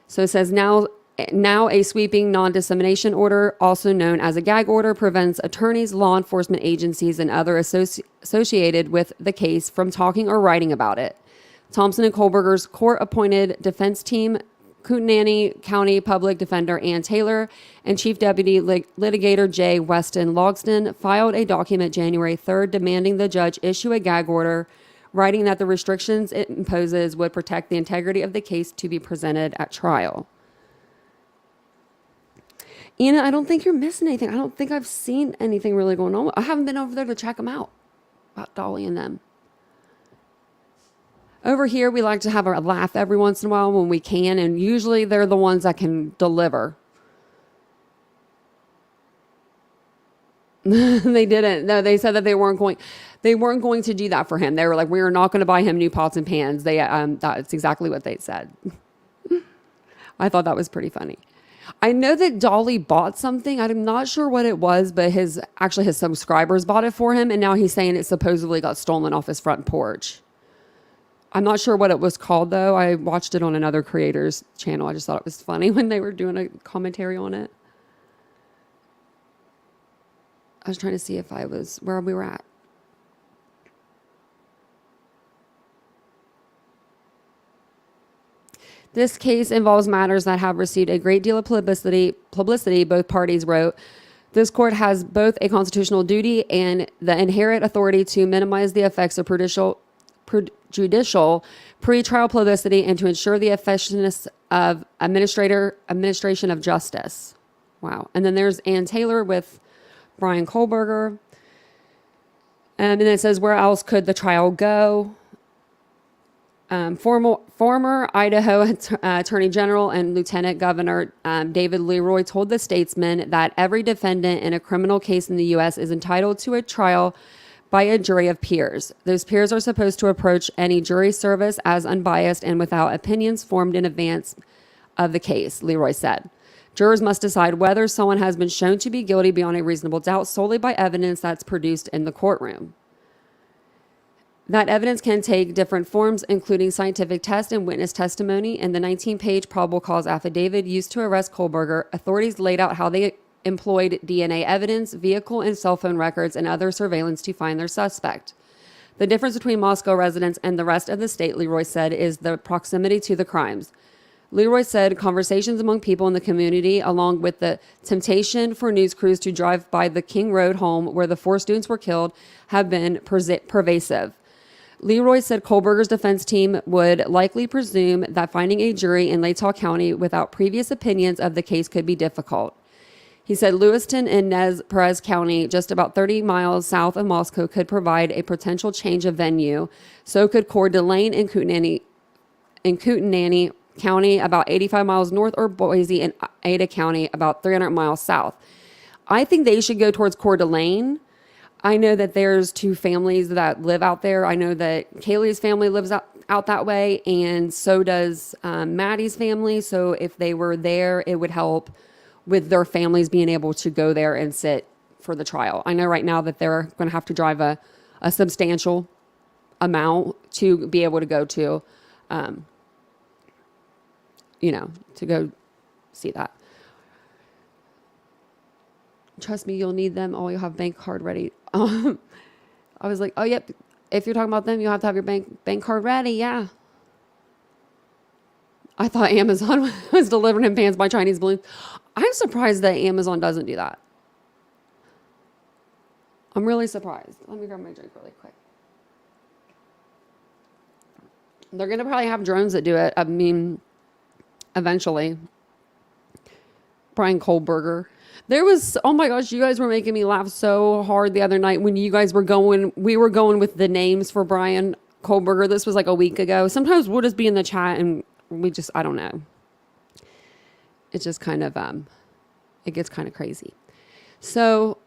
So it says now a sweeping non-dissemination order, also known as a gag order, prevents attorneys, law enforcement agencies, and other associated with the case from talking or writing about it. Thompson and Kohlberger's court-appointed defense team, Kootenai County Public Defender Ann Taylor and Chief Deputy Litigator J. Weston Logston filed a document January 3rd demanding the judge issue a gag order, writing that the restrictions it imposes would protect the integrity of the case to be presented at trial. Ina, I don't think you're missing anything. I don't think I've seen anything really going on. I haven't been over there to check them out, about Dolly and them. Over here, we like to have a laugh every once in a while when we can, and usually they're the ones that can deliver. They didn't. No, they said that they weren't going to do that for him. They were like, we are not going to buy him new pots and pans. That's exactly what they said. I thought that was pretty funny. I know that Dolly bought something. I'm not sure what it was, but his subscribers bought it for him, and now he's saying it supposedly got stolen off his front porch. I'm not sure what it was called, though. I watched it on another creator's channel. I just thought it was funny when they were doing a commentary on it. I was trying to see if I was where we were at. This case involves matters that have received a great deal of publicity, both parties wrote. This court has both a constitutional duty and the inherent authority to minimize the effects of judicial pretrial publicity and to ensure the effectiveness of administration of justice. Wow. And then there's Ann Taylor with Brian Kohlberger. And then it says, where else could the trial go? Former Idaho Attorney General and Lieutenant Governor David Leroy told the Statesman that every defendant in a criminal case in the U.S. is entitled to a trial by a jury of peers. Those peers are supposed to approach any jury service as unbiased and without opinions formed in advance of the case, Leroy said. Jurors must decide whether someone has been shown to be guilty beyond a reasonable doubt solely by evidence that's produced in the courtroom. That evidence can take different forms, including scientific tests and witness testimony. In the 19-page probable cause affidavit used to arrest Kohlberger, authorities laid out how they employed DNA evidence, vehicle and cell phone records, and other surveillance to find their suspect. The difference between Moscow residents and the rest of the state, Leroy said, is the proximity to the crimes. Leroy said conversations among people in the community, along with the temptation for news crews to drive by the King Road home where the 4 students were killed, have been pervasive. Leroy said Kohlberger's defense team would likely presume that finding a jury in Latah County without previous opinions of the case could be difficult. He said Lewiston and Nez Perez County, just about 30 miles south of Moscow, could provide a potential change of venue. So could Coeur d'Alene and Kootenai County, about 85 miles north, or Boise and Ada County, about 300 miles south. I think they should go towards Coeur d'Alene. I know that there's 2 families that live out there. I know that Kaylee's family lives out that way, and so does Maddie's family. So if they were there, it would help with their families being able to go there and sit for the trial. I know right now that they're going to have to drive a substantial amount to be able to go to, to go see that. Trust me, you'll need them. Oh, you'll have bank card ready. I was like, oh, yep. If you're talking about them, you'll have to have your bank card ready. Yeah. I thought Amazon was delivering in pans by Chinese balloons. I'm surprised that Amazon doesn't do that. I'm really surprised. Let me grab my drink really quick. They're going to probably have drones that do it. I mean, eventually. Brian Kohlberger. There was, oh my gosh, you guys were making me laugh so hard the other night when you guys were we were going with the names for Brian Kohlberger. This was like a week ago. Sometimes we'll just be in the chat and I don't know. It's just kind of, it gets kind of crazy. So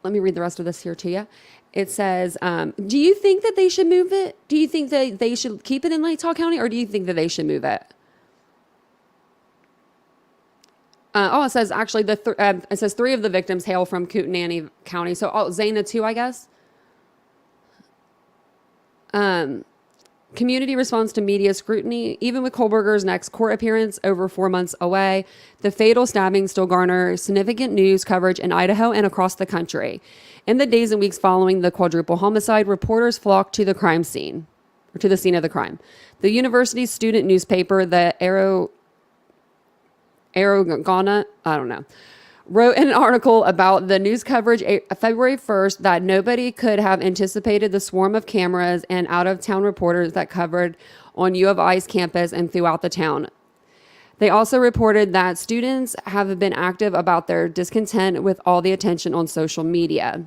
let me read the rest of this here to you. It says, do you think that they should move it? Do you think that they should keep it in Latah County, or do you think that they should move it? It says actually it says 3 of the victims hail from Kootenai County. So Zana too, I guess. Community response to media scrutiny. Even with Kohlberger's next court appearance over 4 months away, the fatal stabbing still garners significant news coverage in Idaho and across the country. In the days and weeks following the quadruple homicide, reporters flocked to the crime scene, or to the scene of the crime. The university's student newspaper, the Aragona, I don't know, wrote an article about the news coverage February 1st that nobody could have anticipated the swarm of cameras and out-of-town reporters that covered on U of I's campus and throughout the town. They also reported that students have been active about their discontent with all the attention on social media.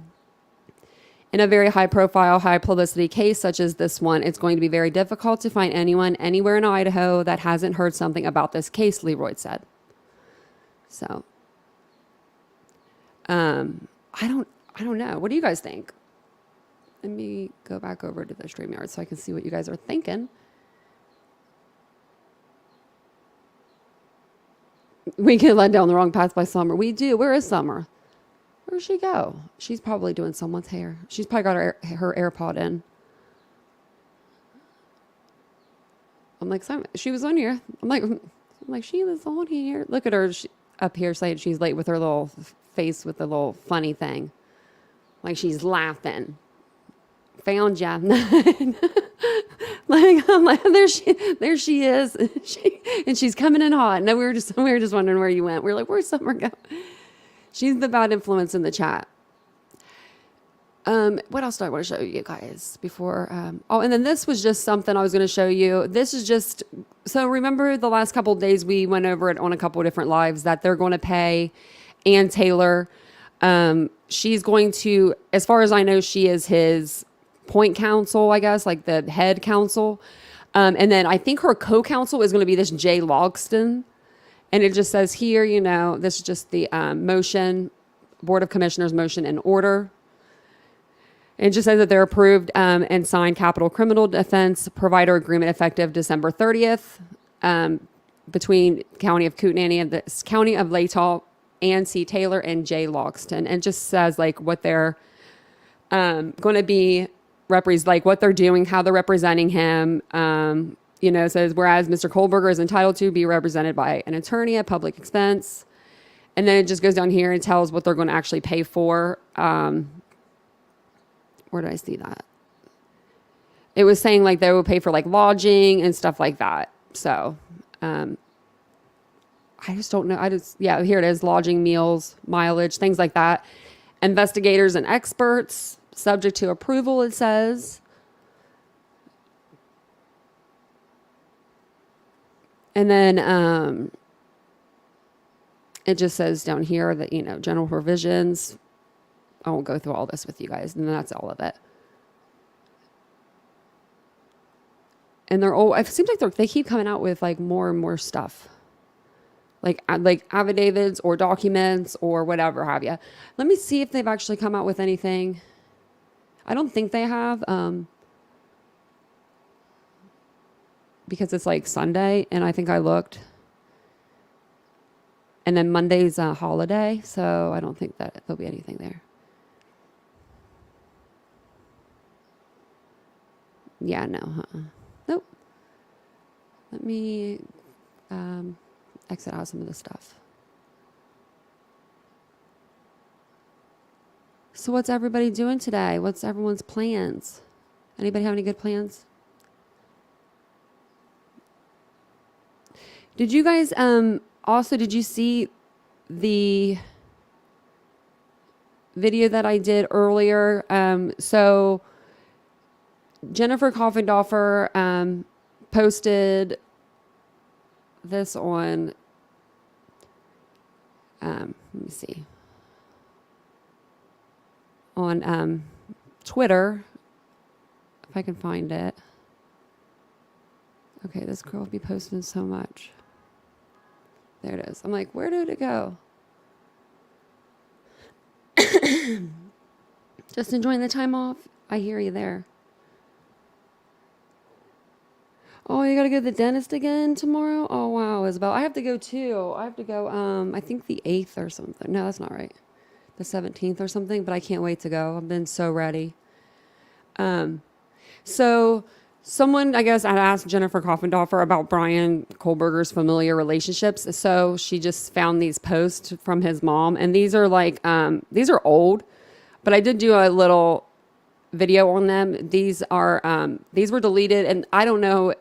In a very high-profile, high-publicity case such as this one, it's going to be very difficult to find anyone anywhere in Idaho that hasn't heard something about this case, Leroy said. So, I don't know. What do you guys think? Let me go back over to the StreamYard so I can see what you guys are thinking. We get led down the wrong path by Summer. We do. Where is Summer? Where'd she go? She's probably doing someone's hair. She's probably got her AirPod in. I'm like, Summer, she was on here. I'm like, she was on here. Look at her. Up here saying she's late with her little face with the little funny thing. Like she's laughing. Found ya. Like, I'm like, there she is. And she's coming in hot. No, we were just wondering where you went. We were like, where's Summer go? She's the bad influence in the chat. What else do I want to show you guys before? And then this was just something I was going to show you. This is just, so remember the last couple of days we went over it on a couple of different lives that they're going to pay Ann Taylor. She's going to, as far as I know, she is his point counsel, I guess, like the head counsel. And then I think her co-counsel is going to be this Jay Logston. And it just says here, this is just the motion, Board of Commissioners motion and order. It just says that they're approved and signed capital criminal defense provider agreement effective December 30th between County of Kootenai and the County of Latah, Ann C. Taylor and Jay Logston. And it just says like what they're going to be like what they're doing, how they're representing him. It says whereas Mr. Kohlberger is entitled to be represented by an attorney at public expense. And then it just goes down here and tells what they're going to actually pay for. Where did I see that? It was saying like they would pay for like lodging and stuff like that. So, I just don't know. Here it is. Lodging, meals, mileage, things like that. Investigators and experts subject to approval, it says. And then, it just says down here that, general provisions. I won't go through all this with you guys, and that's all of it. And it seems like they keep coming out with like more and more stuff, like affidavits or documents or whatever have you. Let me see if they've actually come out with anything. I don't think they have, because it's like Sunday, and I think I looked. And then Monday's a holiday, so I don't think that there'll be anything there. Yeah, no. Nope. Let me exit out some of the stuff. So what's everybody doing today? What's everyone's plans? Anybody have any good plans? Did you guys did you see the video that I did earlier? So Jennifer Coffendorfer posted this on, let me see, on Twitter, if I can find it. Okay, this girl will be posting so much. There it is. I'm like, where did it go? Just enjoying the time off? I hear you there. Oh, you gotta go to the dentist again tomorrow? Oh, wow, Isabel. I have to go too. I have to go, I think the 8th or something. No, that's not right. The 17th or something, but I can't wait to go. I've been so ready. So someone, I guess, had asked Jennifer Coffendorfer about Brian Kohlberger's familiar relationships. So she just found these posts from his mom. And these are like, these are old, but I did do a little video on them. These were deleted, and I don't know,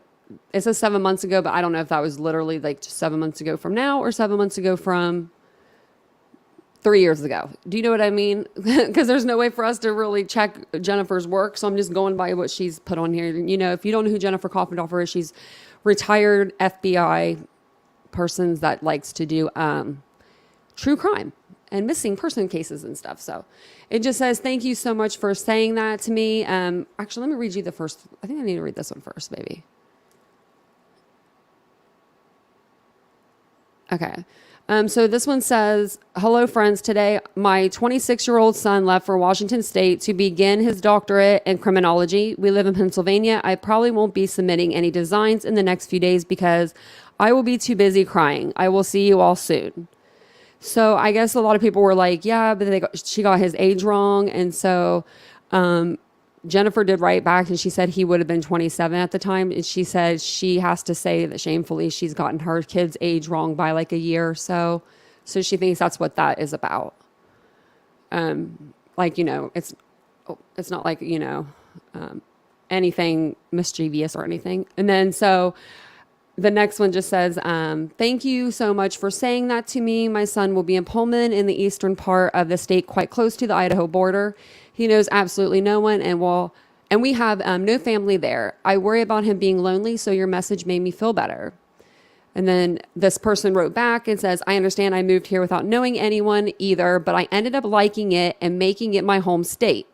it says 7 months ago, but I don't know if that was literally like 7 months ago from now or 7 months ago from 3 years ago. Do you know what I mean? Because there's no way for us to really check Jennifer's work. So I'm just going by what she's put on here. If you don't know who Jennifer Coffendorfer is, she's retired FBI person that likes to do true crime and missing person cases and stuff. So it just says, thank you so much for saying that to me. Actually, let me read you the first. I think I need to read this one first, maybe. Okay. So this one says, hello, friends. Today, my 26-year-old son left for Washington State to begin his doctorate in criminology. We live in Pennsylvania. I probably won't be submitting any designs in the next few days because I will be too busy crying. I will see you all soon. So I guess a lot of people were like, yeah, but she got his age wrong. And so Jennifer did write back, and she said he would have been 27 at the time. And she said she has to say that shamefully she's gotten her kid's age wrong by like a year or so. So she thinks that's what that is about. It's not like, anything mischievous or anything. And then so the next one just says, thank you so much for saying that to me. My son will be in Pullman in the eastern part of the state, quite close to the Idaho border. He knows absolutely no one and we have no family there. I worry about him being lonely, so your message made me feel better. And then this person wrote back and says, I understand I moved here without knowing anyone either, but I ended up liking it and making it my home state.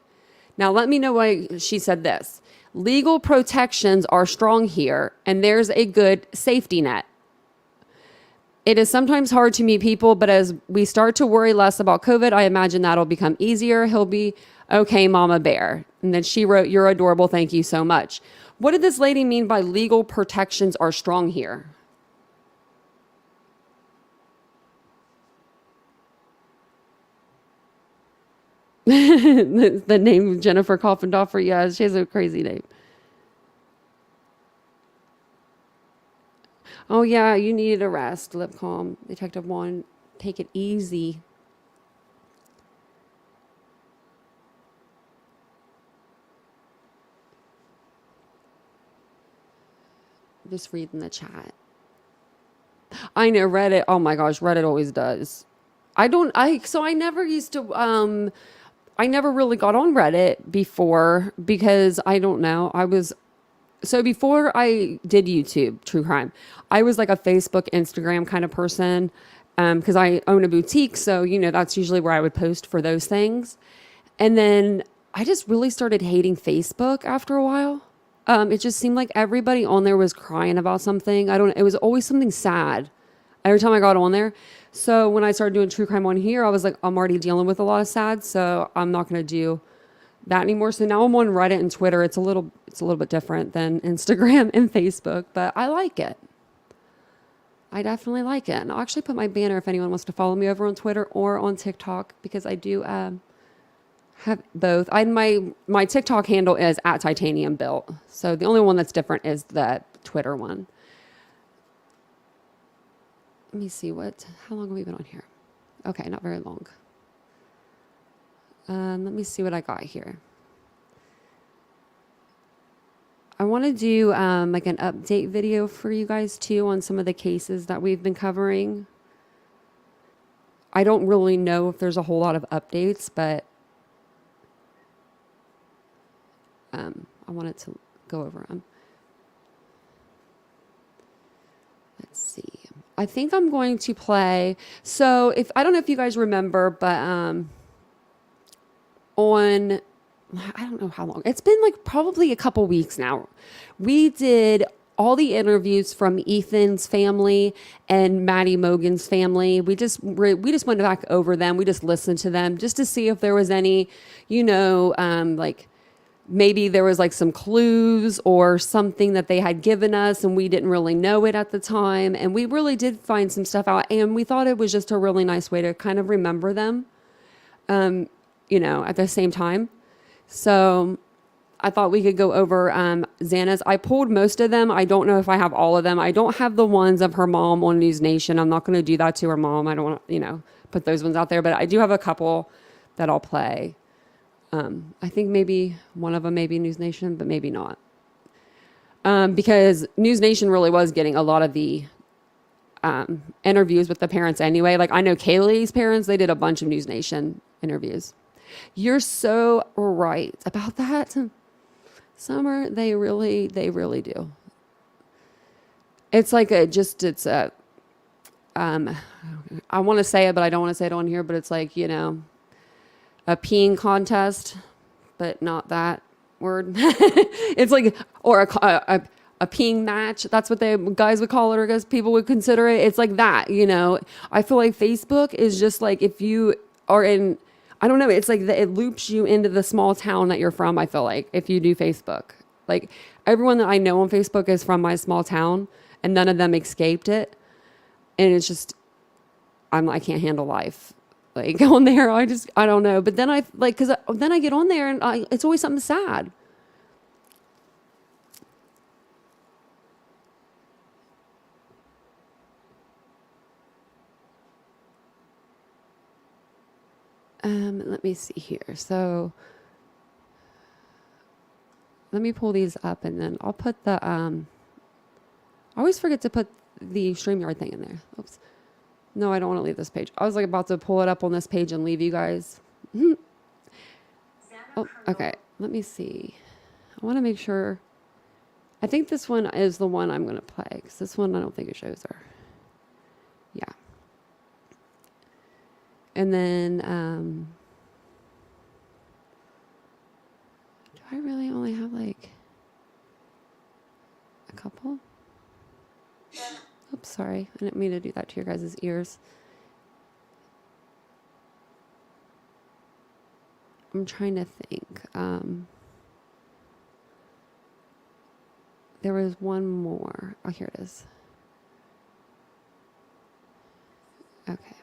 Now, let me know why she said this. Legal protections are strong here, and there's a good safety net. It is sometimes hard to meet people, but as we start to worry less about COVID, I imagine that'll become easier. He'll be okay, Mama Bear. And then she wrote, you're adorable. Thank you so much. What did this lady mean by legal protections are strong here? The name Jennifer Coffendorfer, yeah, she has a crazy name. Oh yeah, you needed a rest. Lip calm. Detective 1, take it easy. Just reading the chat. I know Reddit. Oh my gosh, Reddit always does. I never used to I never really got on Reddit before because I don't know. So before I did YouTube, true crime, I was like a Facebook, Instagram kind of person because I own a boutique. So, that's usually where I would post for those things. And then I just really started hating Facebook after a while. It just seemed like everybody on there was crying about something. It was always something sad every time I got on there. So when I started doing true crime on here, I was like, I'm already dealing with a lot of sad, so I'm not going to do that anymore. So now I'm on Reddit and Twitter. It's a little bit different than Instagram and Facebook, but I like it. I definitely like it. And I'll actually put my banner if anyone wants to follow me over on Twitter or on TikTok because I do have both. My TikTok handle is at TitaniumBuilt. So the only one that's different is the Twitter one. Let me see how long have we been on here? Okay, not very long. Let me see what I got here. I want to do like an update video for you guys too on some of the cases that we've been covering. I don't really know if there's a whole lot of updates, but I wanted to go over them. Let's see. I think I'm going to play. So I don't know if you guys remember, but I don't know how long. It's been like probably a couple weeks now. We did all the interviews from Ethan's family and Maddie Mogan's family. We just went back over them. We just listened to them just to see if there was any, like maybe there was like some clues or something that they had given us and we didn't really know it at the time. And we really did find some stuff out and we thought it was just a really nice way to kind of remember them, at the same time. So I thought we could go over Xana's. I pulled most of them. I don't know if I have all of them. I don't have the ones of her mom on News Nation. I'm not going to do that to her mom. I don't want to, put those ones out there, but I do have a couple that I'll play. I think maybe one of them may be News Nation, but maybe not. Because News Nation really was getting a lot of the interviews with the parents anyway. Like I know Kaylee's parents, they did a bunch of News Nation interviews. You're so right about that. Summer, they really do. It's like I want to say it, but I don't want to say it on here, but it's like, a peeing contest, but not that word. It's like, or a peeing match. That's what guys would call it, or guys people would consider it. It's like that, I feel like Facebook is just like, if you are in, I don't know, it's like it loops you into the small town that you're from. I feel like if you do Facebook, like everyone that I know on Facebook is from my small town and none of them escaped it. And it's just, I can't handle life. Like on there, I don't know. But then then I get on there and it's always something sad. Let me see here. So let me pull these up and then I'll put the, I always forget to put the StreamYard thing in there. Oops. No, I don't want to leave this page. I was like about to pull it up on this page and leave you guys. Oh, okay. Let me see. I want to make sure. I think this one is the one I'm going to play because this one I don't think it shows her. Yeah. And then, do I really only have like a couple? Oops, sorry. I didn't mean to do that to your guys' ears. I'm trying to think. There was one more. Oh, here it is. Okay.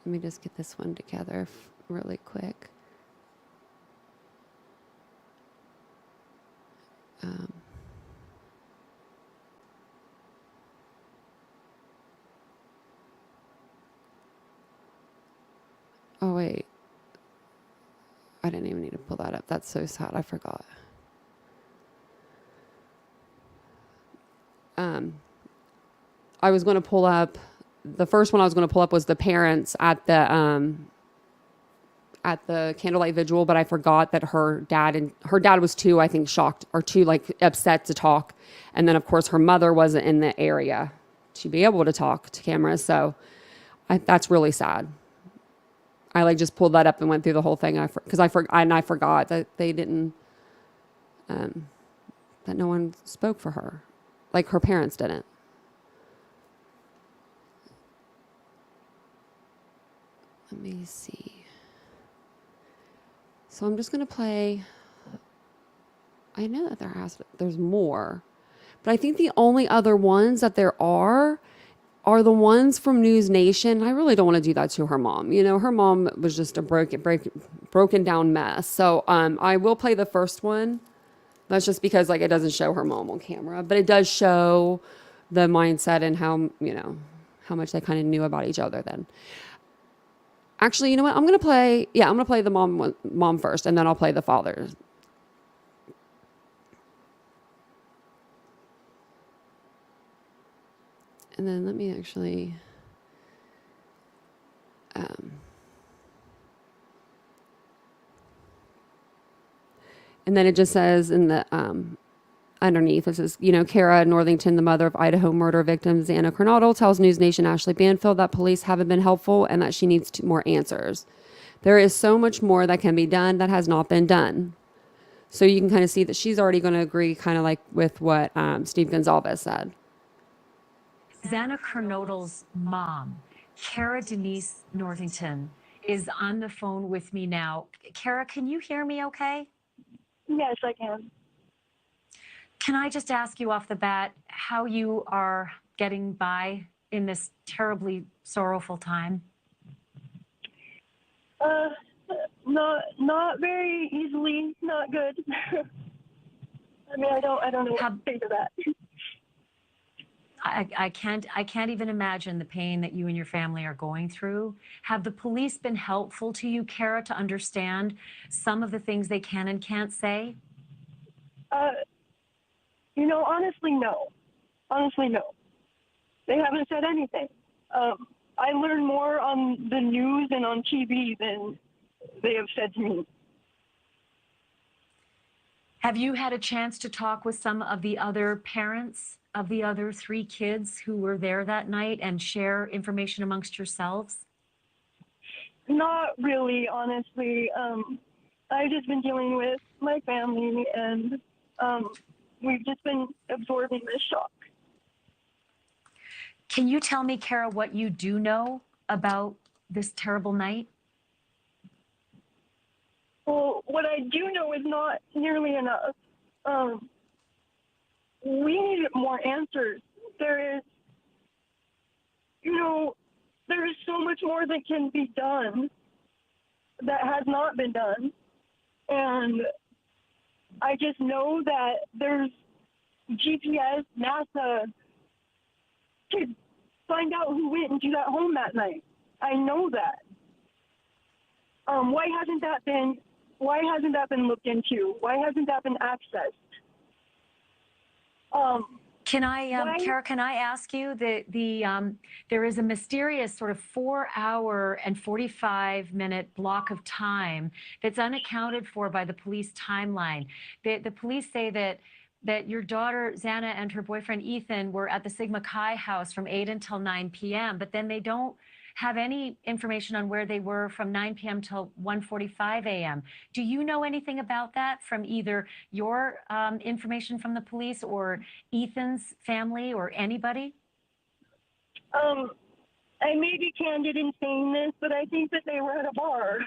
Let me just get this one together really quick. Oh, wait. I didn't even need to pull that up. That's so sad. I forgot. I was going to pull up, the first one I was going to pull up was the parents at the candlelight vigil, but I forgot that her dad was too, I think, shocked or too like upset to talk. And then of course her mother wasn't in the area to be able to talk to camera. So that's really sad. I like just pulled that up and went through the whole thing. I forgot that they didn't, that no one spoke for her. Like her parents didn't. Let me see. So I'm just going to play. I know that there's more, but I think the only other ones that there are the ones from News Nation. I really don't want to do that to her mom. You know, her mom was just a broken down mess. So I will play the first one. That's just because like it doesn't show her mom on camera, but it does show the mindset and how, you know, how much they kind of knew about each other then. Actually, you know what? I'm going to play the mom first, and then I'll play the father. And then let me actually, and then it just says in the, underneath, it says, you know, Kara Northington, the mother of Idaho murder victim Xana Kernodle, tells News Nation Ashley Banfield that police haven't been helpful and that she needs more answers. There is so much more that can be done that has not been done. So you can kind of see that she's already going to agree kind of like with what Steve Gonzalez said. Xana Kernodle's mom, Kara Denise Northington, is on the phone with me now. Kara, can you hear me okay? Yes, I can. Can I just ask you off the bat how you are getting by in this terribly sorrowful time? Not very easily, not good. I mean, I don't know what to say to that. I can't even imagine the pain that you and your family are going through. Have the police been helpful to you, Kara, to understand some of the things they can and can't say? You know, honestly, no. Honestly, no. They haven't said anything. I learn more on the news and on TV than they have said to me. Have you had a chance to talk with some of the other parents of the other 3 kids who were there that night and share information amongst yourselves? Not really, honestly. I've just been dealing with my family, and we've just been absorbing this shock. Can you tell me, Kara, what you do know about this terrible night? Well, what I do know is not nearly enough. We need more answers. There is so much more that can be done that has not been done. And I just know that there's GPS, NASA, to find out who went into that home that night. I know that. Why hasn't that been why hasn't that been looked into? Why hasn't that been accessed? Can I, Why- Kara, can I ask you there is a mysterious sort of 4-hour and 45-minute block of time that's unaccounted for by the police timeline. The police say that your daughter, Xana, and her boyfriend, Ethan, were at the Sigma Chi house from 8 until 9 p.m., but then they don't have any information on where they were from 9 p.m. till 1:45 a.m. Do you know anything about that from either your information from the police or Ethan's family or anybody? I may be candid in saying this, but I think that they were at a bar.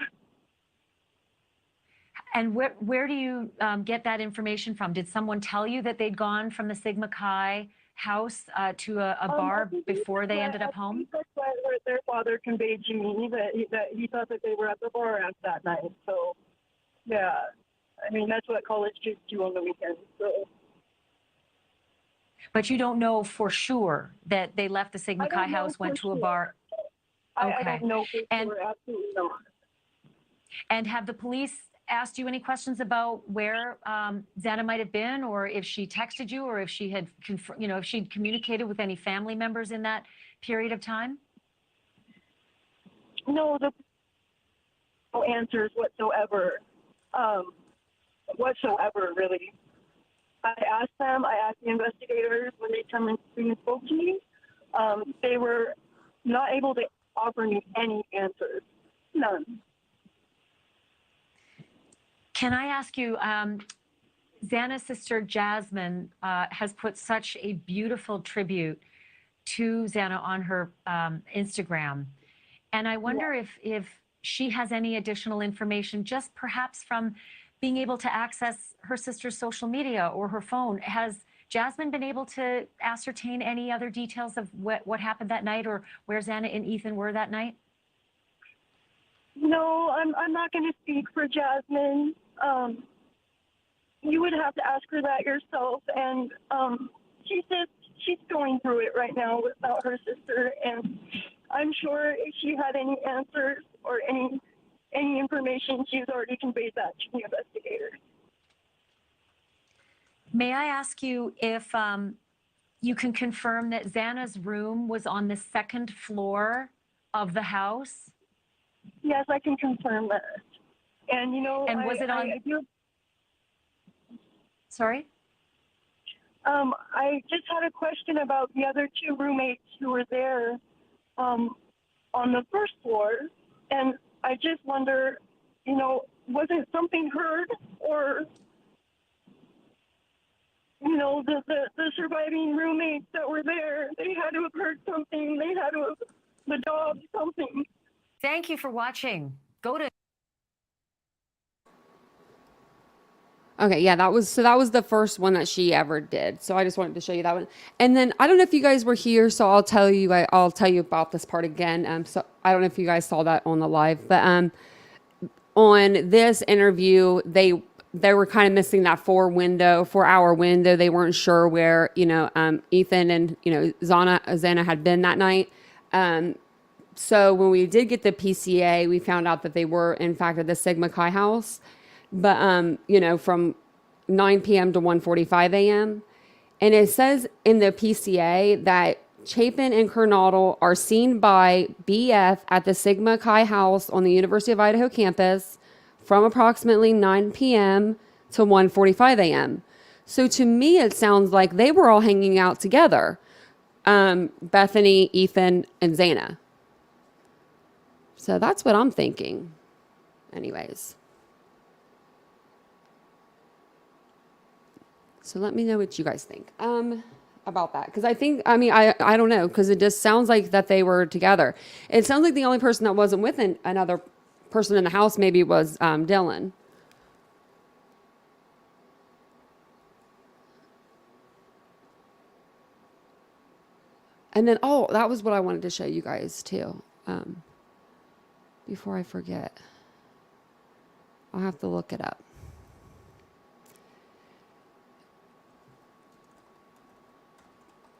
And where do you get that information from? Did someone tell you that they'd gone from the Sigma Chi house to a bar before they ended up home? I think that's what their father conveyed to me, that he thought that they were at the bar at that night. So, yeah, I mean, that's what college kids do on the weekends. So. But you don't know for sure that they left the Sigma Chi house, went to a bar? I Okay. don't know for sure, absolutely not. And have the police asked you any questions about where Xana might have been, or if she texted you, or if she had, if she'd communicated with any family members in that period of time? No, no answers whatsoever. Whatsoever, really. I asked the investigators when they come and spoke to me. They were not able to offer me any answers. None. Can I ask you, Xana's sister Jasmine has put such a beautiful tribute to Xana on her Instagram. And I wonder if she has any additional information, just perhaps from being able to access her sister's social media or her phone. Has Jasmine been able to ascertain any other details of what happened that night, or where Xana and Ethan were that night? No, I'm not going to speak for Jasmine. You would have to ask her that yourself. And she says she's going through it right now without her sister. And I'm sure if she had any answers or any information, she's already conveyed that to the investigators. May I ask you if you can confirm that Xana's room was on the second floor of the house? Yes, I can confirm that. And, And was it on? Sorry? I just had a question about the other two roommates who were there on the first floor. And I just wonder, wasn't something heard, or, the surviving roommates that were there, they had to have heard something. They had to have, the dog, something. Thank you for watching. Go to. Okay, yeah, that was the first one that she ever did. So I just wanted to show you that one. And then I don't know if you guys were here, so I'll tell you about this part again. So I don't know if you guys saw that on the live, but on this interview, they were kind of missing that 4-hour window. They weren't sure where Ethan and Xana had been that night. So when we did get the PCA, we found out that they were in fact at the Sigma Chi house. But, from 9 p.m. to 1:45 a.m. And it says in the PCA that Chapin and Kernodle are seen by BF at the Sigma Chi house on the University of Idaho campus from approximately 9 p.m. to 1:45 a.m. So to me, it sounds like they were all hanging out together. Bethany, Ethan, and Xana. So that's what I'm thinking. Anyways. So let me know what you guys think about that. Because I don't know, because it just sounds like that they were together. It sounds like the only person that wasn't with another person in the house maybe was Dylan. And then, that was what I wanted to show you guys too. Before I forget, I'll have to look it up.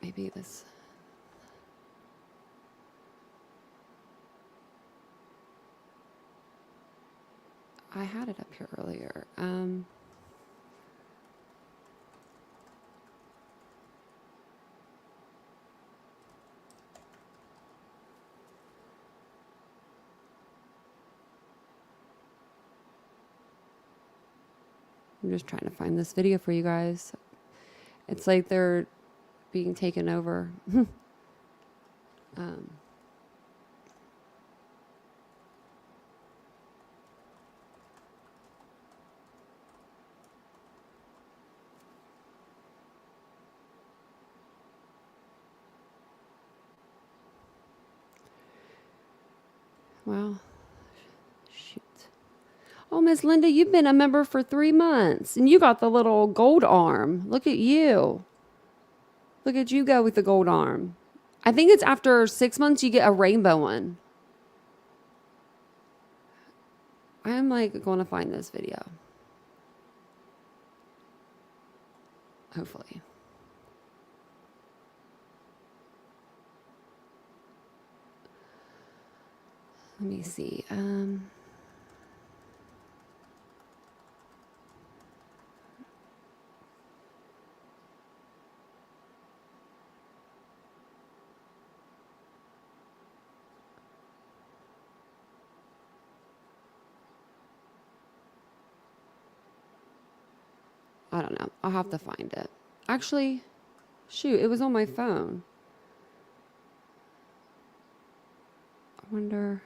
Maybe this. I had it up here earlier. I'm just trying to find this video for you guys. It's like they're being taken over. Well, shoot. Oh, Miss Linda, you've been a member for 3 months and you got the little gold arm. Look at you. Look at you go with the gold arm. I think it's after 6 months you get a rainbow one. I'm like going to find this video. Hopefully. Let me see. I don't know. I'll have to find it. Actually, shoot, it was on my phone. I wonder.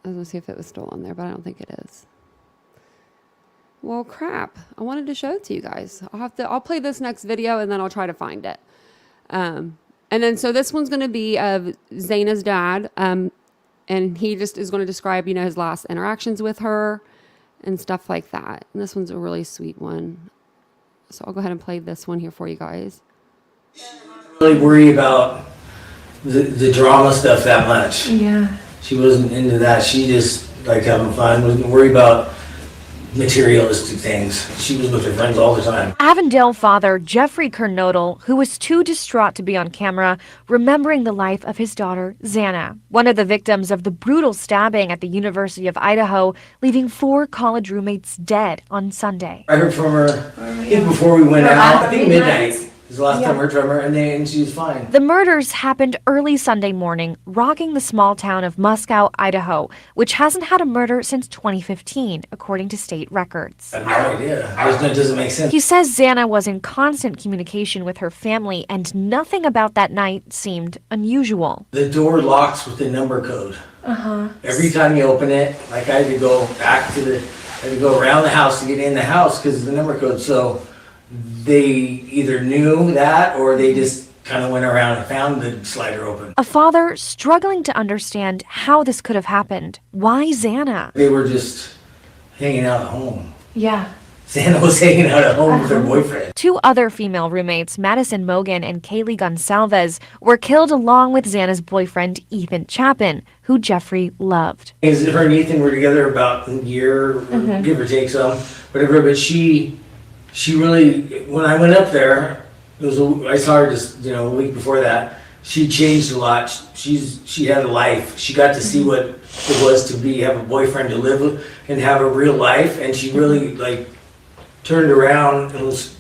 I was going to see if it was still on there, but I don't think it is. Well, crap. I wanted to show it to you guys. I'll play this next video and then I'll try to find it. And then, so this one's going to be of Zaina's dad. And he just is going to describe, you know, his last interactions with her and stuff like that. And this one's a really sweet one. So I'll go ahead and play this one here for you guys. Really worry about the drama stuff that much. Yeah. She wasn't into that. She just liked having fun, wasn't worried about materialistic things. She was with her friends all the time. Avondale father Jeffrey Kernodle, who was too distraught to be on camera, remembering the life of his daughter, Xana, one of the victims of the brutal stabbing at the University of Idaho, leaving 4 college roommates dead on Sunday. I heard from her before we went out. I think midnight was the last time I heard from her, and she was fine. The murders happened early Sunday morning, rocking the small town of Moscow, Idaho, which hasn't had a murder since 2015, according to state records. I have no idea. It doesn't make sense. He says Xana was in constant communication with her family, and nothing about that night seemed unusual. The door locks with the number code. Every time you open it, like I had to go around the house to get in the house because of the number code. So they either knew that or they just kind of went around and found the slider open. A father struggling to understand how this could have happened. Why Xana? They were just hanging out at home. Yeah. Xana was hanging out at home with her boyfriend. 2 other female roommates, Madison Mogan and Kaylee Gonsalves, were killed along with Xana's boyfriend, Ethan Chapin, who Jeffrey loved. Her and Ethan were together about a year, give or take some, whatever, but she really, when I went up there, I saw her just, a week before that. She changed a lot. She had a life. She got to see what it was to have a boyfriend to live with and have a real life. And she really turned around and was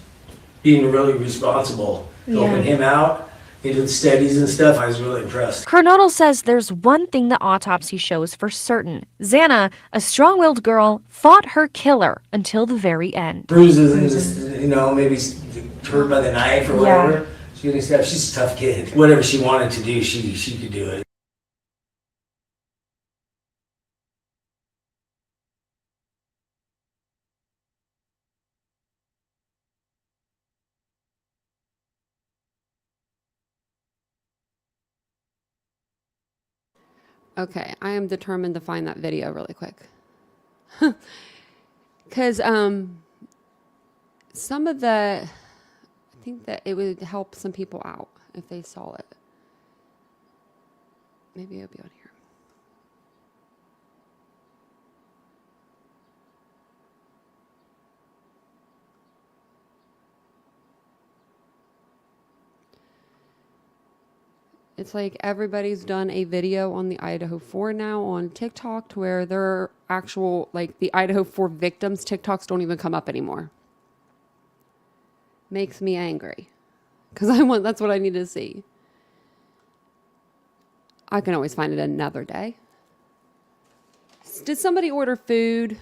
being really responsible, helping him out into the studies and stuff. I was really impressed. Kernodle says there's one thing the autopsy shows for certain. Xana, a strong-willed girl, fought her killer until the very end. Bruises and maybe hurt by the knife or whatever. She's a tough kid. Whatever she wanted to do, she could do it. Okay, I am determined to find that video really quick. Because some of the, I think that it would help some people out if they saw it. Maybe it'll be on here. It's like everybody's done a video on the Idaho Four now on TikTok to where they're actual, like the Idaho Four victims, TikToks don't even come up anymore. Makes me angry because that's what I need to see. I can always find it another day. Did somebody order food?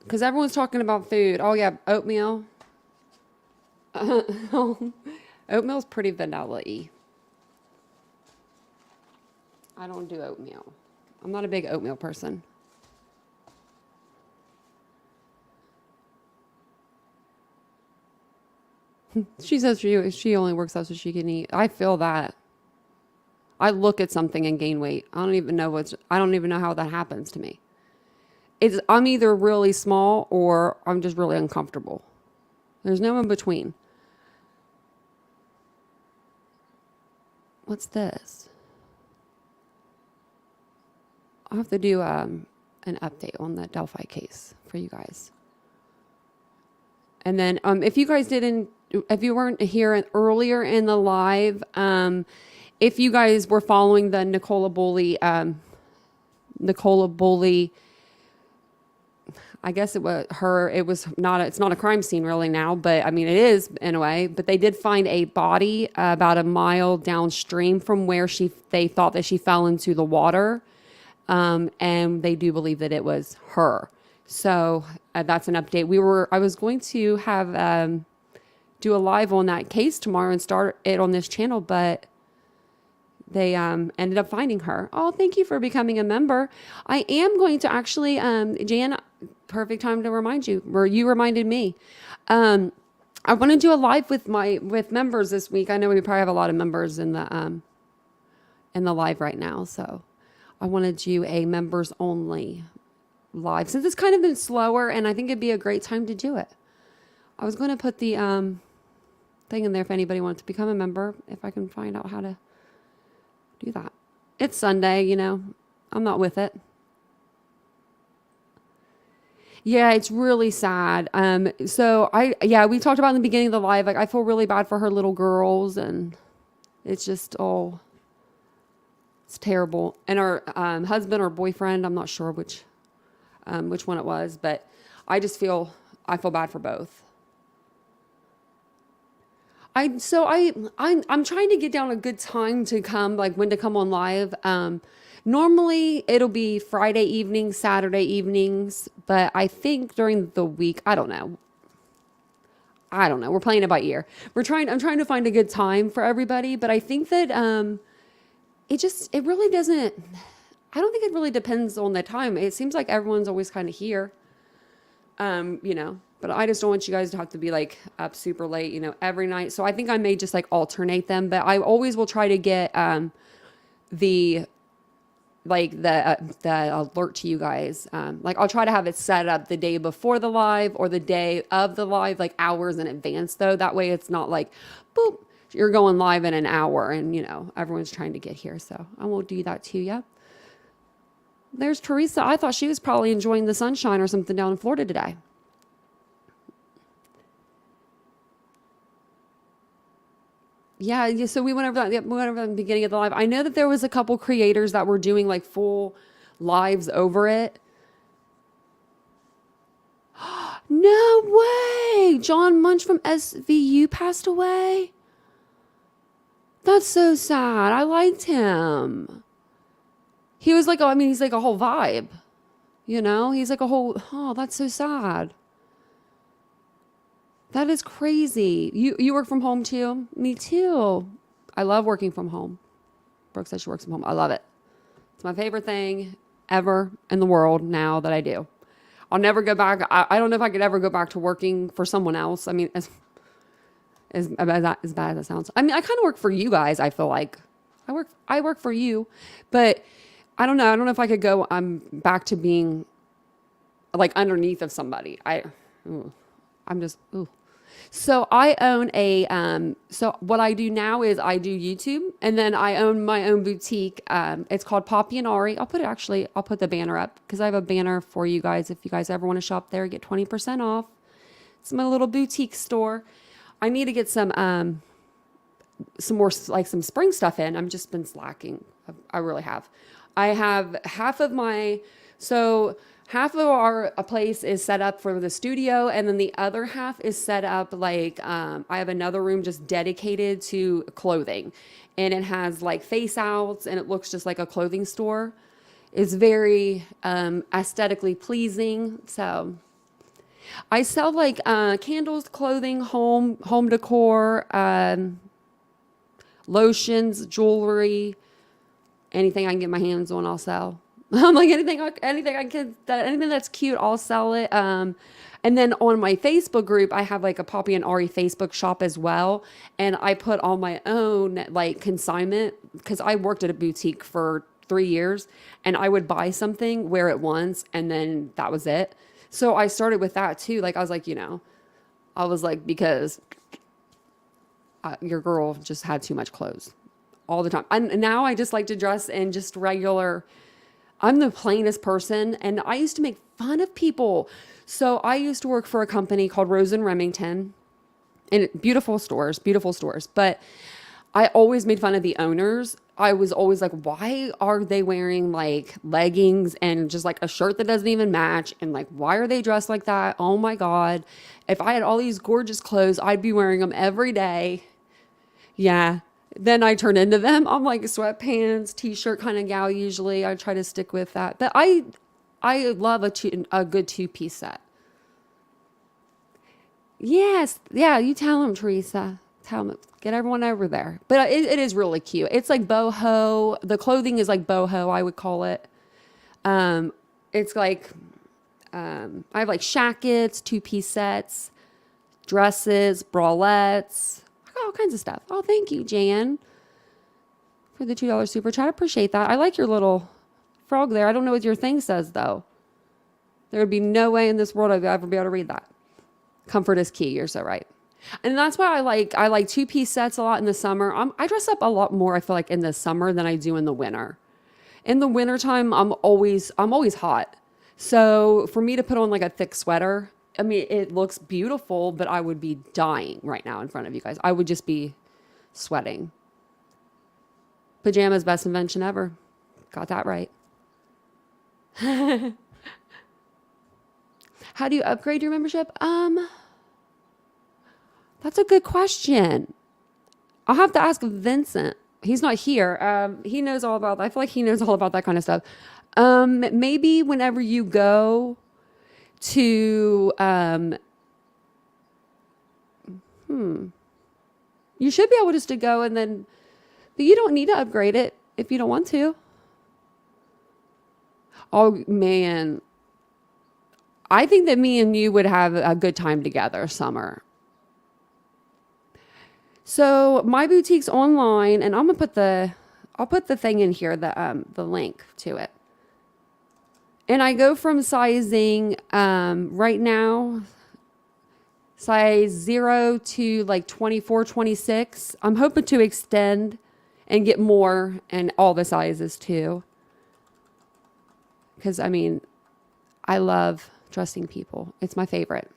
Because everyone's talking about food. Oh yeah, oatmeal. Oatmeal's pretty vanilla-y. I don't do oatmeal. I'm not a big oatmeal person. She says she only works out so she can eat. I feel that. I look at something and gain weight. I don't even know how that happens to me. I'm either really small or I'm just really uncomfortable. There's no in between. What's this? I'll have to do an update on the Delphi case for you guys. And then if you weren't here earlier in the live, if you guys were following the Nicola Bully, I guess it's not a crime scene really now, but I mean, it is in a way, but they did find a body about a mile downstream from where they thought that she fell into the water. And they do believe that it was her. So that's an update. I was going to have do a live on that case tomorrow and start it on this channel, but they ended up finding her. Oh, thank you for becoming a member. I am going to actually, Jan, perfect time to remind you, or you reminded me. I want to do a live with members this week. I know we probably have a lot of members in the live right now, so I want to do a members only live since it's kind of been slower, and I think it'd be a great time to do it. I was going to put the thing in there if anybody wants to become a member, if I can find out how to do that. It's Sunday, I'm not with it. Yeah, it's really sad. We talked about in the beginning of the live, like I feel really bad for her little girls, and it's just it's terrible. And her husband or boyfriend, I'm not sure which one it was, but I feel bad for both. I'm trying to get down a good time to come, like when to come on live. Normally it'll be Friday evenings, Saturday evenings, but I think during the week, I don't know. We're playing it by ear. I'm trying to find a good time for everybody, but I think that it really doesn't, I don't think it really depends on the time. It seems like everyone's always kind of here, but I just don't want you guys to have to be like up super late, every night. So I think I may just like alternate them, but I always will try to get the alert to you guys. I'll try to have it set up the day before the live or the day of the live, like hours in advance though. That way it's not like, boop, you're going live in an hour and, everyone's trying to get here. So I won't do that to you. There's Teresa. I thought she was probably enjoying the sunshine or something down in Florida today. Yeah, so we went over that. We went over the beginning of the live. I know that there was a couple creators that were doing like full lives over it. No way! John Munch from SVU passed away. That's so sad. I liked him. He was like, he's like a whole vibe. He's like a whole, that's so sad. That is crazy. You work from home too? Me too. I love working from home. Brooke says she works from home. I love it. It's my favorite thing ever in the world now that I do. I'll never go back. I don't know if I could ever go back to working for someone else. I mean, as bad as that sounds. I mean, I kind of work for you guys, I feel like. I work for you. But I don't know. I don't know if I could go back to being like underneath of somebody. So I own so what I do now is I do YouTube, and then I own my own boutique. It's called Poppy and Ari. I'll put the banner up because I have a banner for you guys. If you guys ever want to shop there, get 20% off. It's my little boutique store. I need to get some some more, like some spring stuff in. I've just been slacking. I really have. I have half of our a place is set up for the studio, and then the other half is set up like I have another room just dedicated to clothing, and it has like face outs, and it looks just like a clothing store. It's very aesthetically pleasing. So I sell like candles, clothing, home decor, lotions, jewelry, anything I can get my hands on, I'll sell. I'm like anything I can, anything that's cute, I'll sell it. And then on my Facebook group, I have like a Poppy and Ari Facebook shop as well. And I put all my own like consignment, because I worked at a boutique for 3 years, and I would buy something, wear it once, and then that was it. So I started with that too. Like I was like, because your girl just had too much clothes all the time. And now I just like to dress in just regular. I'm the plainest person, and I used to make fun of people. So I used to work for a company called Rose and Remington, and beautiful stores. But I always made fun of the owners. I was always like, why are they wearing like leggings and just like a shirt that doesn't even match? And like, why are they dressed like that? Oh my God. If I had all these gorgeous clothes, I'd be wearing them every day. Yeah. Then I turn into them. I'm like sweatpants, t-shirt kind of gal usually. I try to stick with that. But I love a good two-piece set. Yes. Yeah, you tell them, Teresa. Tell them. Get everyone over there. But it is really cute. It's like boho. The clothing is like boho, I would call it. It's like, I have like shackets, two-piece sets, dresses, bralettes, all kinds of stuff. Oh, thank you, Jan, for the $2 super chat. I appreciate that. I like your little frog there. I don't know what your thing says, though. There would be no way in this world I'd ever be able to read that. Comfort is key. You're so right. And that's why I like two-piece sets a lot in the summer. I dress up a lot more, I feel like, in the summer than I do in the winter. In the wintertime, I'm always hot. So for me to put on like a thick sweater, I mean, it looks beautiful, but I would be dying right now in front of you guys. I would just be sweating. Pajamas, best invention ever. Got that right. How do you upgrade your membership? That's a good question. I'll have to ask Vincent. He's not here. He knows all about that. I feel like he knows all about that kind of stuff. Maybe whenever you go to, you should be able just to go and then, but you don't need to upgrade it if you don't want to. Oh man. I think that me and you would have a good time together summer. So my boutique's online, and I'm gonna I'll put the thing in here, the link to it. And I go from sizing right now, size 0 to like 24, 26. I'm hoping to extend and get more and all the sizes too. Because I mean, I love trusting people. It's my favorite.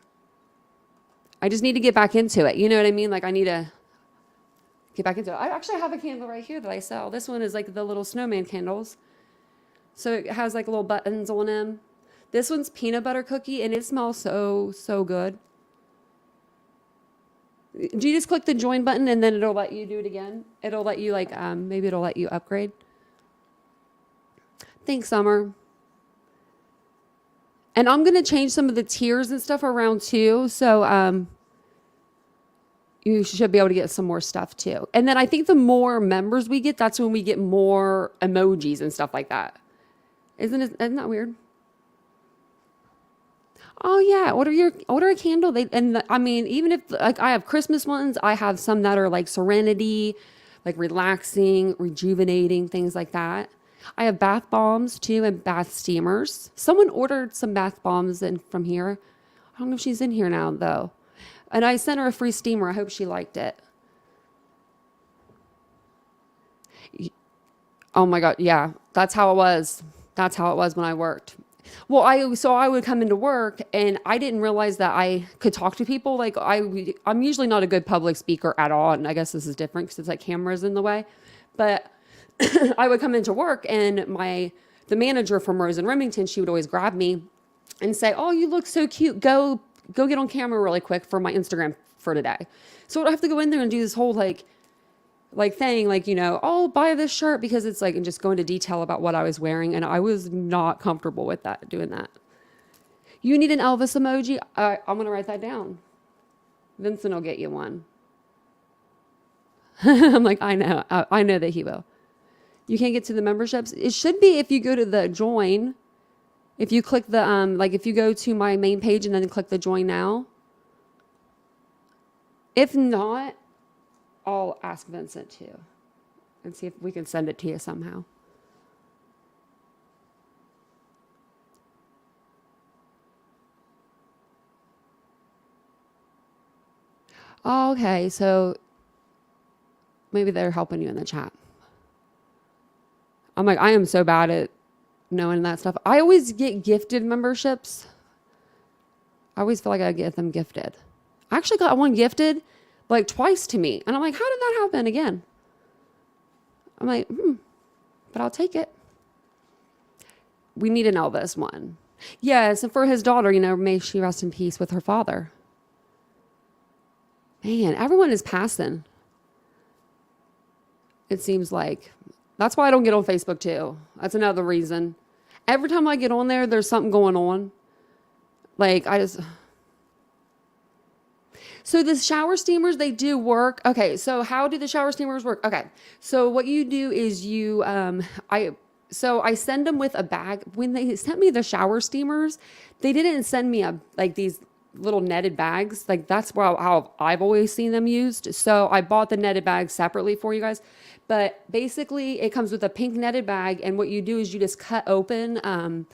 I just need to get back into it. You know what I mean? Like I need to get back into it. I actually have a candle right here that I sell. This one is like the little snowman candles. So it has like little buttons on them. This one's peanut butter cookie, and it smells so good. Do you just click the join button and then it'll let you do it again? It'll let you like, maybe it'll let you upgrade. Thanks, Summer. And I'm going to change some of the tiers and stuff around too. So, you should be able to get some more stuff too. And then I think the more members we get, that's when we get more emojis and stuff like that. Isn't that weird? Oh yeah, order a candle. I mean, even if like I have Christmas ones, I have some that are like serenity, like relaxing, rejuvenating, things like that. I have bath bombs too and bath steamers. Someone ordered some bath bombs from here. I don't know if she's in here now though. And I sent her a free steamer. I hope she liked it. Oh my God. Yeah, that's how it was. That's how it was when I worked. Well, I would come into work and I didn't realize that I could talk to people. Like I'm usually not a good public speaker at all, and I guess this is different because it's like cameras in the way. But I would come into work and the manager from Rose and Remington, she would always grab me and say, "Oh, you look so cute. Go get on camera really quick for my Instagram for today." So I'd have to go in there and do this whole like thing, like, "Oh, buy this shirt," because it's like, and just go into detail about what I was wearing. And I was not comfortable with that, doing that. You need an Elvis emoji? I'm going to write that down. Vincent will get you one. I'm like, I know. I know that he will. You can't get to the memberships. It should be if you go to the join. If you click the, if you go to my main page and then click the join now. If not, I'll ask Vincent too and see if we can send it to you somehow. Oh, okay, so maybe they're helping you in the chat. I'm like, I am so bad at knowing that stuff. I always get gifted memberships. I always feel like I get them gifted. I actually got one gifted like twice to me. And I'm like, how did that happen again? I'm like, but I'll take it. We need an Elvis one. Yes, and for his daughter, may she rest in peace with her father. Man, everyone is passing. It seems like. That's why I don't get on Facebook too. That's another reason. Every time I get on there, there's something going on. Like, So the shower steamers, they do work. Okay, so how do the shower steamers work? Okay, so what you do is I send them with a bag. When they sent me the shower steamers, they didn't send me these little netted bags. Like that's how I've always seen them used. So I bought the netted bags separately for you guys. But basically it comes with a pink netted bag. And what you do is you just cut open, a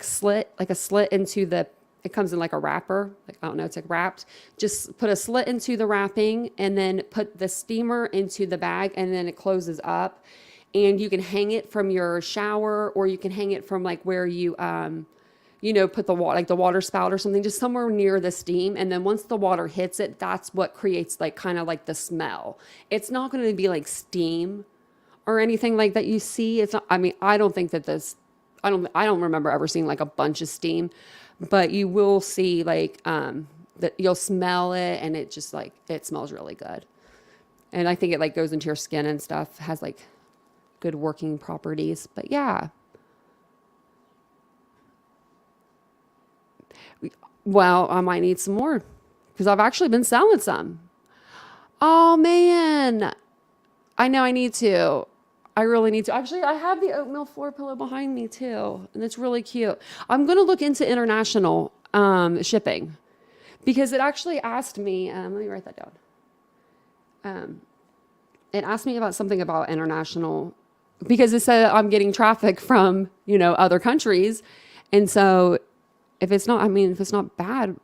slit into it comes in like a wrapper. Like, I don't know, it's like wrapped. Just put a slit into the wrapping and then put the steamer into the bag and then it closes up. And you can hang it from your shower or you can hang it from like where you, put the water, like the water spout or something, just somewhere near the steam. And then once the water hits it, that's what creates like kind of like the smell. It's not going to be like steam or anything like that you see. It's not, I don't think that I don't remember ever seeing like a bunch of steam. But you will see like that you'll smell it and it just like it smells really good. And I think it like goes into your skin and stuff, has like good working properties. But yeah. Well, I might need some more because I've actually been selling some. Oh man. I know I need to. I really need to. Actually, I have the oatmeal floor pillow behind me too, and it's really cute. I'm going to look into international shipping because it actually asked me, let me write that down. It asked me about something about international because it said I'm getting traffic from, other countries. And so if it's not bad,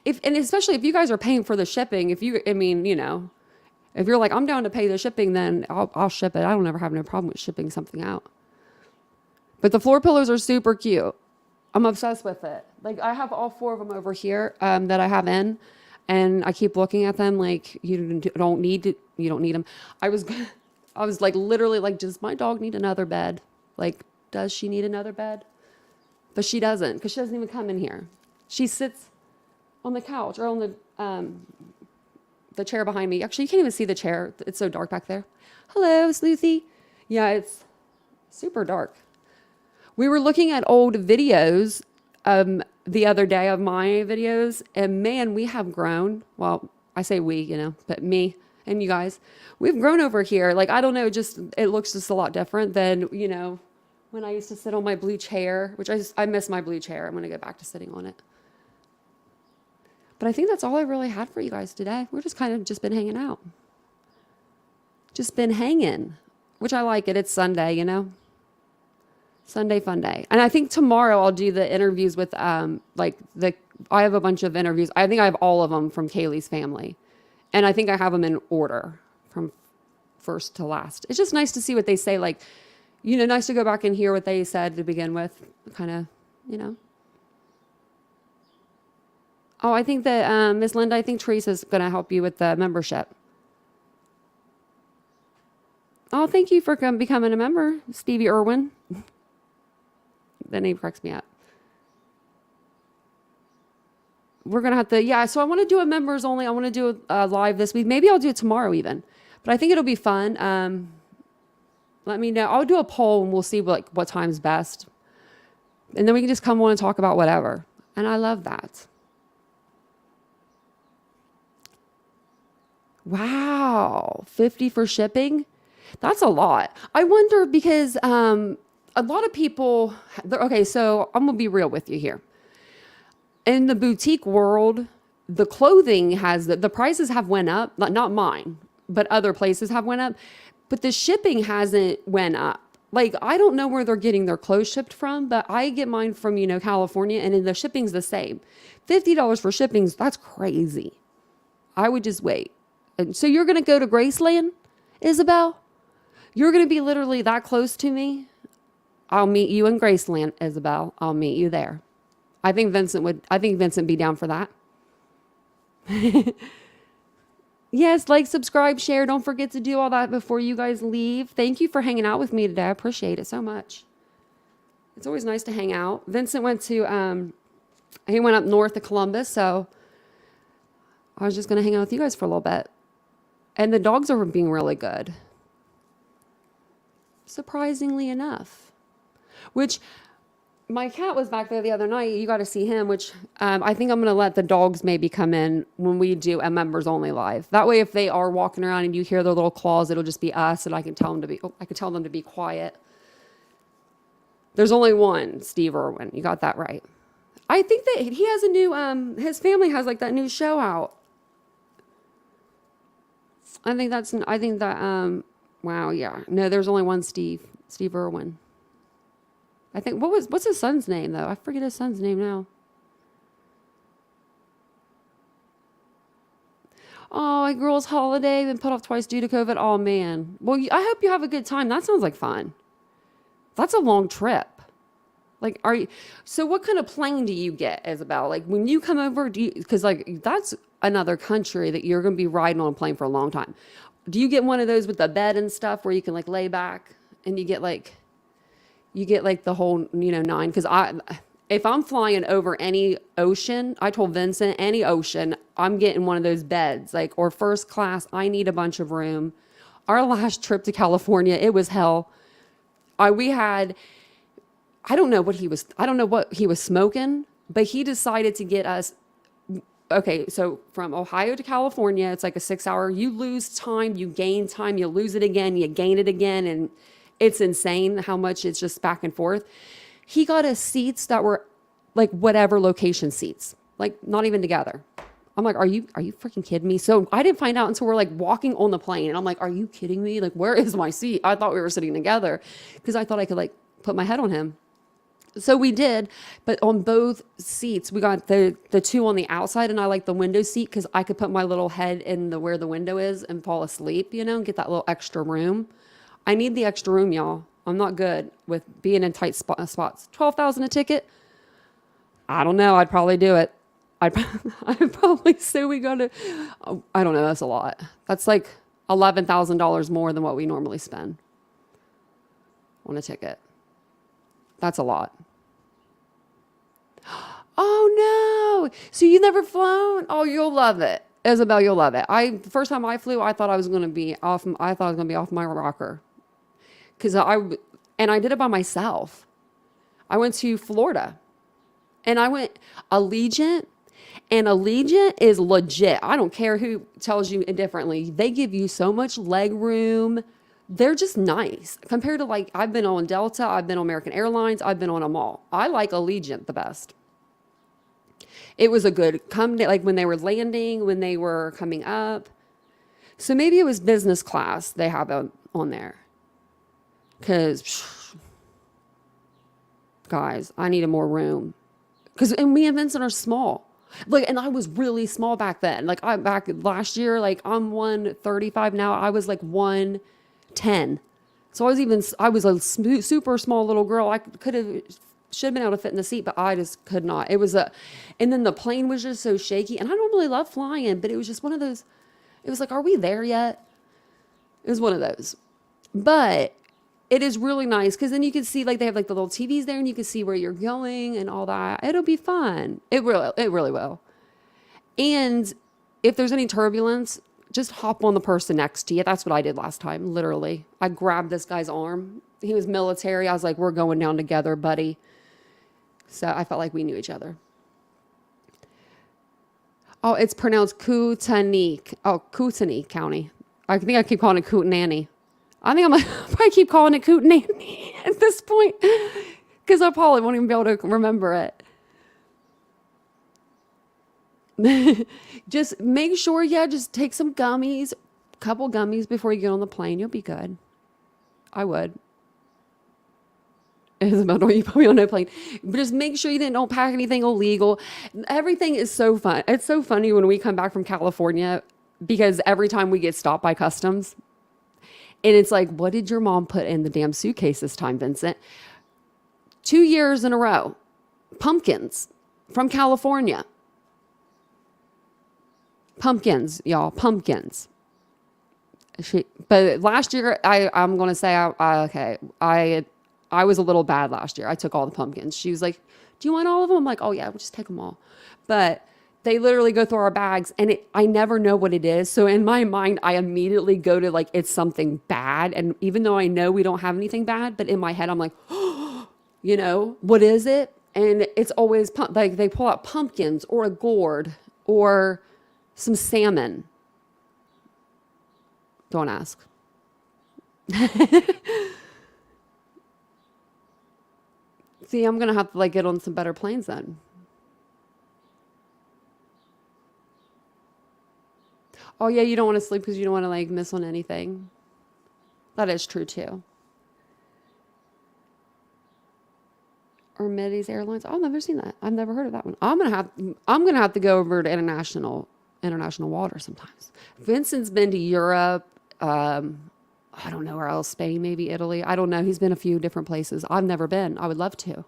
and especially if you guys are paying for the shipping, if you're like, I'm down to pay the shipping, then I'll ship it. I don't ever have no problem with shipping something out. But the floor pillows are super cute. I'm obsessed with it. Like I have all 4 of them over here that I have in, and I keep looking at them like you don't need them. I was like literally like, does my dog need another bed? Like, does she need another bed? But she doesn't because she doesn't even come in here. She sits on the couch or on the chair behind me. Actually, you can't even see the chair. It's so dark back there. Hello, Sleuthy. Yeah, it's super dark. We were looking at old videos the other day of my videos, and man, we have grown. Well, I say we, but me and you guys, we've grown over here. Like, I don't know, it looks just a lot different than, when I used to sit on my blue chair, which I miss my blue chair. I'm going to go back to sitting on it. But I think that's all I really had for you guys today. We're just kind of just been hanging out. Just been hanging, which I like it. It's Sunday, Sunday fun day. And I think tomorrow I'll do the interviews with I have a bunch of interviews. I think I have all of them from Kaylee's family. And I think I have them in order from first to last. It's just nice to see what they say. Like, nice to go back and hear what they said to begin with. Kind of you know. Oh, I think that, Miss Linda, I think Teresa's going to help you with the membership. Oh, thank you for becoming a member, Stevie Irwin. That name cracks me up. We're going to have to, yeah, so I want to do a members only. I want to do a live this week. Maybe I'll do it tomorrow even. But I think it'll be fun. Let me know. I'll do a poll and we'll see what time's best. And then we can just come on and talk about whatever. And I love that. Wow, 50 for shipping? That's a lot. I wonder because a lot of people, okay, so I'm going to be real with you here. In the boutique world, the clothing the prices have went up, not mine, but other places have went up, but the shipping hasn't went up. Like, I don't know where they're getting their clothes shipped from, but I get mine from, California, and the shipping's the same. $50 for shipping, that's crazy. I would just wait. And so you're going to go to Graceland, Isabel? You're going to be literally that close to me? I'll meet you in Graceland, Isabel. I'll meet you there. I think Vincent would be down for that. Yes, like, subscribe, share. Don't forget to do all that before you guys leave. Thank you for hanging out with me today. I appreciate it so much. It's always nice to hang out. Vincent went up north of Columbus, so I was just going to hang out with you guys for a little bit. And the dogs are being really good. Surprisingly enough. Which, my cat was back there the other night. You got to see him, which I think I'm going to let the dogs maybe come in when we do a members only live. That way, if they are walking around and you hear their little claws, it'll just be us, and I can tell them to be quiet. There's only one, Steve Irwin. You got that right. I think that he has a new, his family has that new show out. I think that, wow, yeah. No, there's only one Steve Irwin. I think, what's his son's name, though? I forget his son's name now. Oh, a girl's holiday, been put off twice due to COVID. Oh, man. Well, I hope you have a good time. That sounds like fun. That's a long trip. So what kind of plane do you get, Isabel? When you come over, because that's another country that you're going to be riding on a plane for a long time. Do you get one of those with the bed and stuff where you can lay back and you get the whole, 9? Because if I'm flying over any ocean, I told Vincent, any ocean, I'm getting one of those beds, or first class. I need a bunch of room. Our last trip to California, it was hell. I don't know what he was smoking, but he decided to get us. Okay, so from Ohio to California, it's a 6-hour. You lose time, you gain time, you lose it again, you gain it again, and it's insane how much it's just back and forth. He got us seats that were whatever location seats, not even together. I'm like, are you freaking kidding me? So I didn't find out until we're walking on the plane, and I'm like, are you kidding me? Where is my seat? I thought we were sitting together because I thought I could put my head on him. So we did, but on both seats, we got the two on the outside, and I like the window seat because I could put my little head in where the window is and fall asleep, and get that little extra room. I need the extra room, y'all. I'm not good with being in tight spots. $12,000 a ticket? I don't know. I'd probably do it. I'd probably say we got to, I don't know. That's a lot. That's $11,000 more than what we normally spend on a ticket. That's a lot. Oh no. So you've never flown? Oh, you'll love it. Isabel, you'll love it. The first time I flew, I thought I was going to be off my rocker. And I did it by myself. I went to Florida and I went Allegiant, and Allegiant is legit. I don't care who tells you differently. They give you so much leg room. They're just nice compared to I've been on Delta, I've been on American Airlines, I've been on them all. I like Allegiant the best. It was a good when they were landing, when they were coming up. So maybe it was business class they have on there. Because, guys, I needed more room. And me and Vincent are small. And I was really small back then. Back last year, I'm 135 now. I was 110. So I was a super small little girl. I could have should have been able to fit in the seat, but I just could not. It was and then the plane was just so shaky. And I normally love flying, but it was just one of those, it was like, are we there yet? It was one of those. But it is really nice because then you can see, like, they have like the little TVs there and you can see where you're going and all that. It'll be fun. It really will. And if there's any turbulence, just hop on the person next to you. That's what I did last time, literally. I grabbed this guy's arm. He was military. I was like, we're going down together, buddy. So I felt like we knew each other. Oh, it's pronounced Kootenai. Oh, Kootenai County. I think I keep calling it Kootenai. I think I probably keep calling it Kootenai at this point because I probably won't even be able to remember it. Just make sure, just take some gummies, couple gummies before you get on the plane. You'll be good. I would. Isabel, you put me on a plane. But just make sure you don't pack anything illegal. Everything is so fun. It's so funny when we come back from California because every time we get stopped by customs, and it's like, what did your mom put in the damn suitcase this time, Vincent? 2 years in a row. Pumpkins from California. Pumpkins, y'all. Pumpkins. But last year, I'm going to say, I was a little bad last year. I took all the pumpkins. She was like, do you want all of them? I'm like, oh yeah, we'll just take them all. But they literally go through our bags and I never know what it is. So in my mind, I immediately go to like, it's something bad. And even though I know we don't have anything bad, but in my head, I'm like, oh, what is it? And it's always like they pull out pumpkins or a gourd or some salmon. Don't ask. See, I'm going to have to like get on some better planes then. Oh yeah, you don't want to sleep because you don't want to like miss on anything. That is true too. Or Medes Airlines. Oh, I've never seen that. I've never heard of that one. I'm gonna have to go over to international water sometimes. Vincent's been to Europe. I don't know where else. Spain, maybe Italy. I don't know. He's been a few different places. I've never been. I would love to.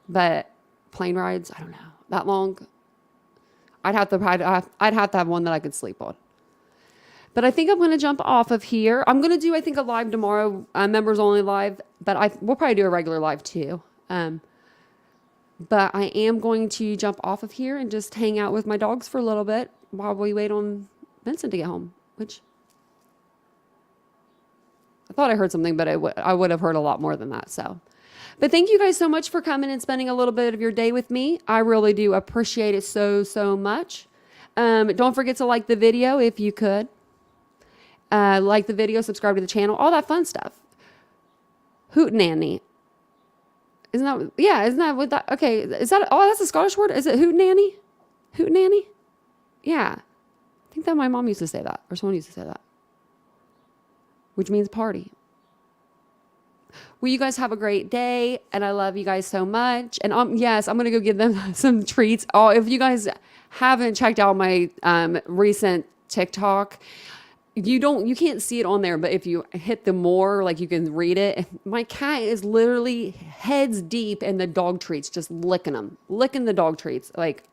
But plane rides, I don't know. That long. I'd have to have one that I could sleep on. But I think I'm going to jump off of here. I'm going to do, I think, a live tomorrow, members only live, but we'll probably do a regular live too. But I am going to jump off of here and just hang out with my dogs for a little bit while we wait on Vincent to get home, which I thought I heard something, but I would have heard a lot more than that. So, but thank you guys so much for coming and spending a little bit of your day with me. I really do appreciate it so much. Don't forget to like the video if you could. Like the video, subscribe to the channel, all that fun stuff. Hootenanny. Isn't that what that, okay, is that, oh, that's a Scottish word? Is it hootenanny? Hootenanny? Yeah. I think that my mom used to say that, or someone used to say that. Which means party. Well, you guys have a great day, and I love you guys so much. And yes, I'm going to go give them some treats. Oh, if you guys haven't checked out my recent TikTok, you can't see it on there, but if you hit the more, like you can read it. My cat is literally heads deep in the dog treats, just licking the dog treats. Like,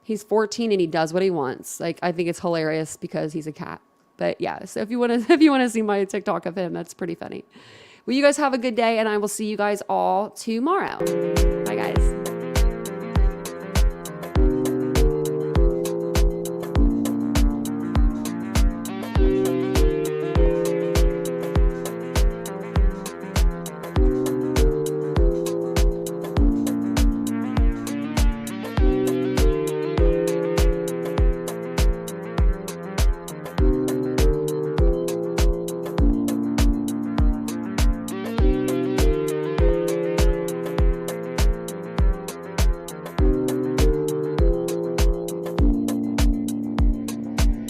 he's 14 and he does what he wants. Like, I think it's hilarious because he's a cat. But yeah, so if you want to see my TikTok of him, that's pretty funny. Well, you guys have a good day, and I will see you guys all tomorrow.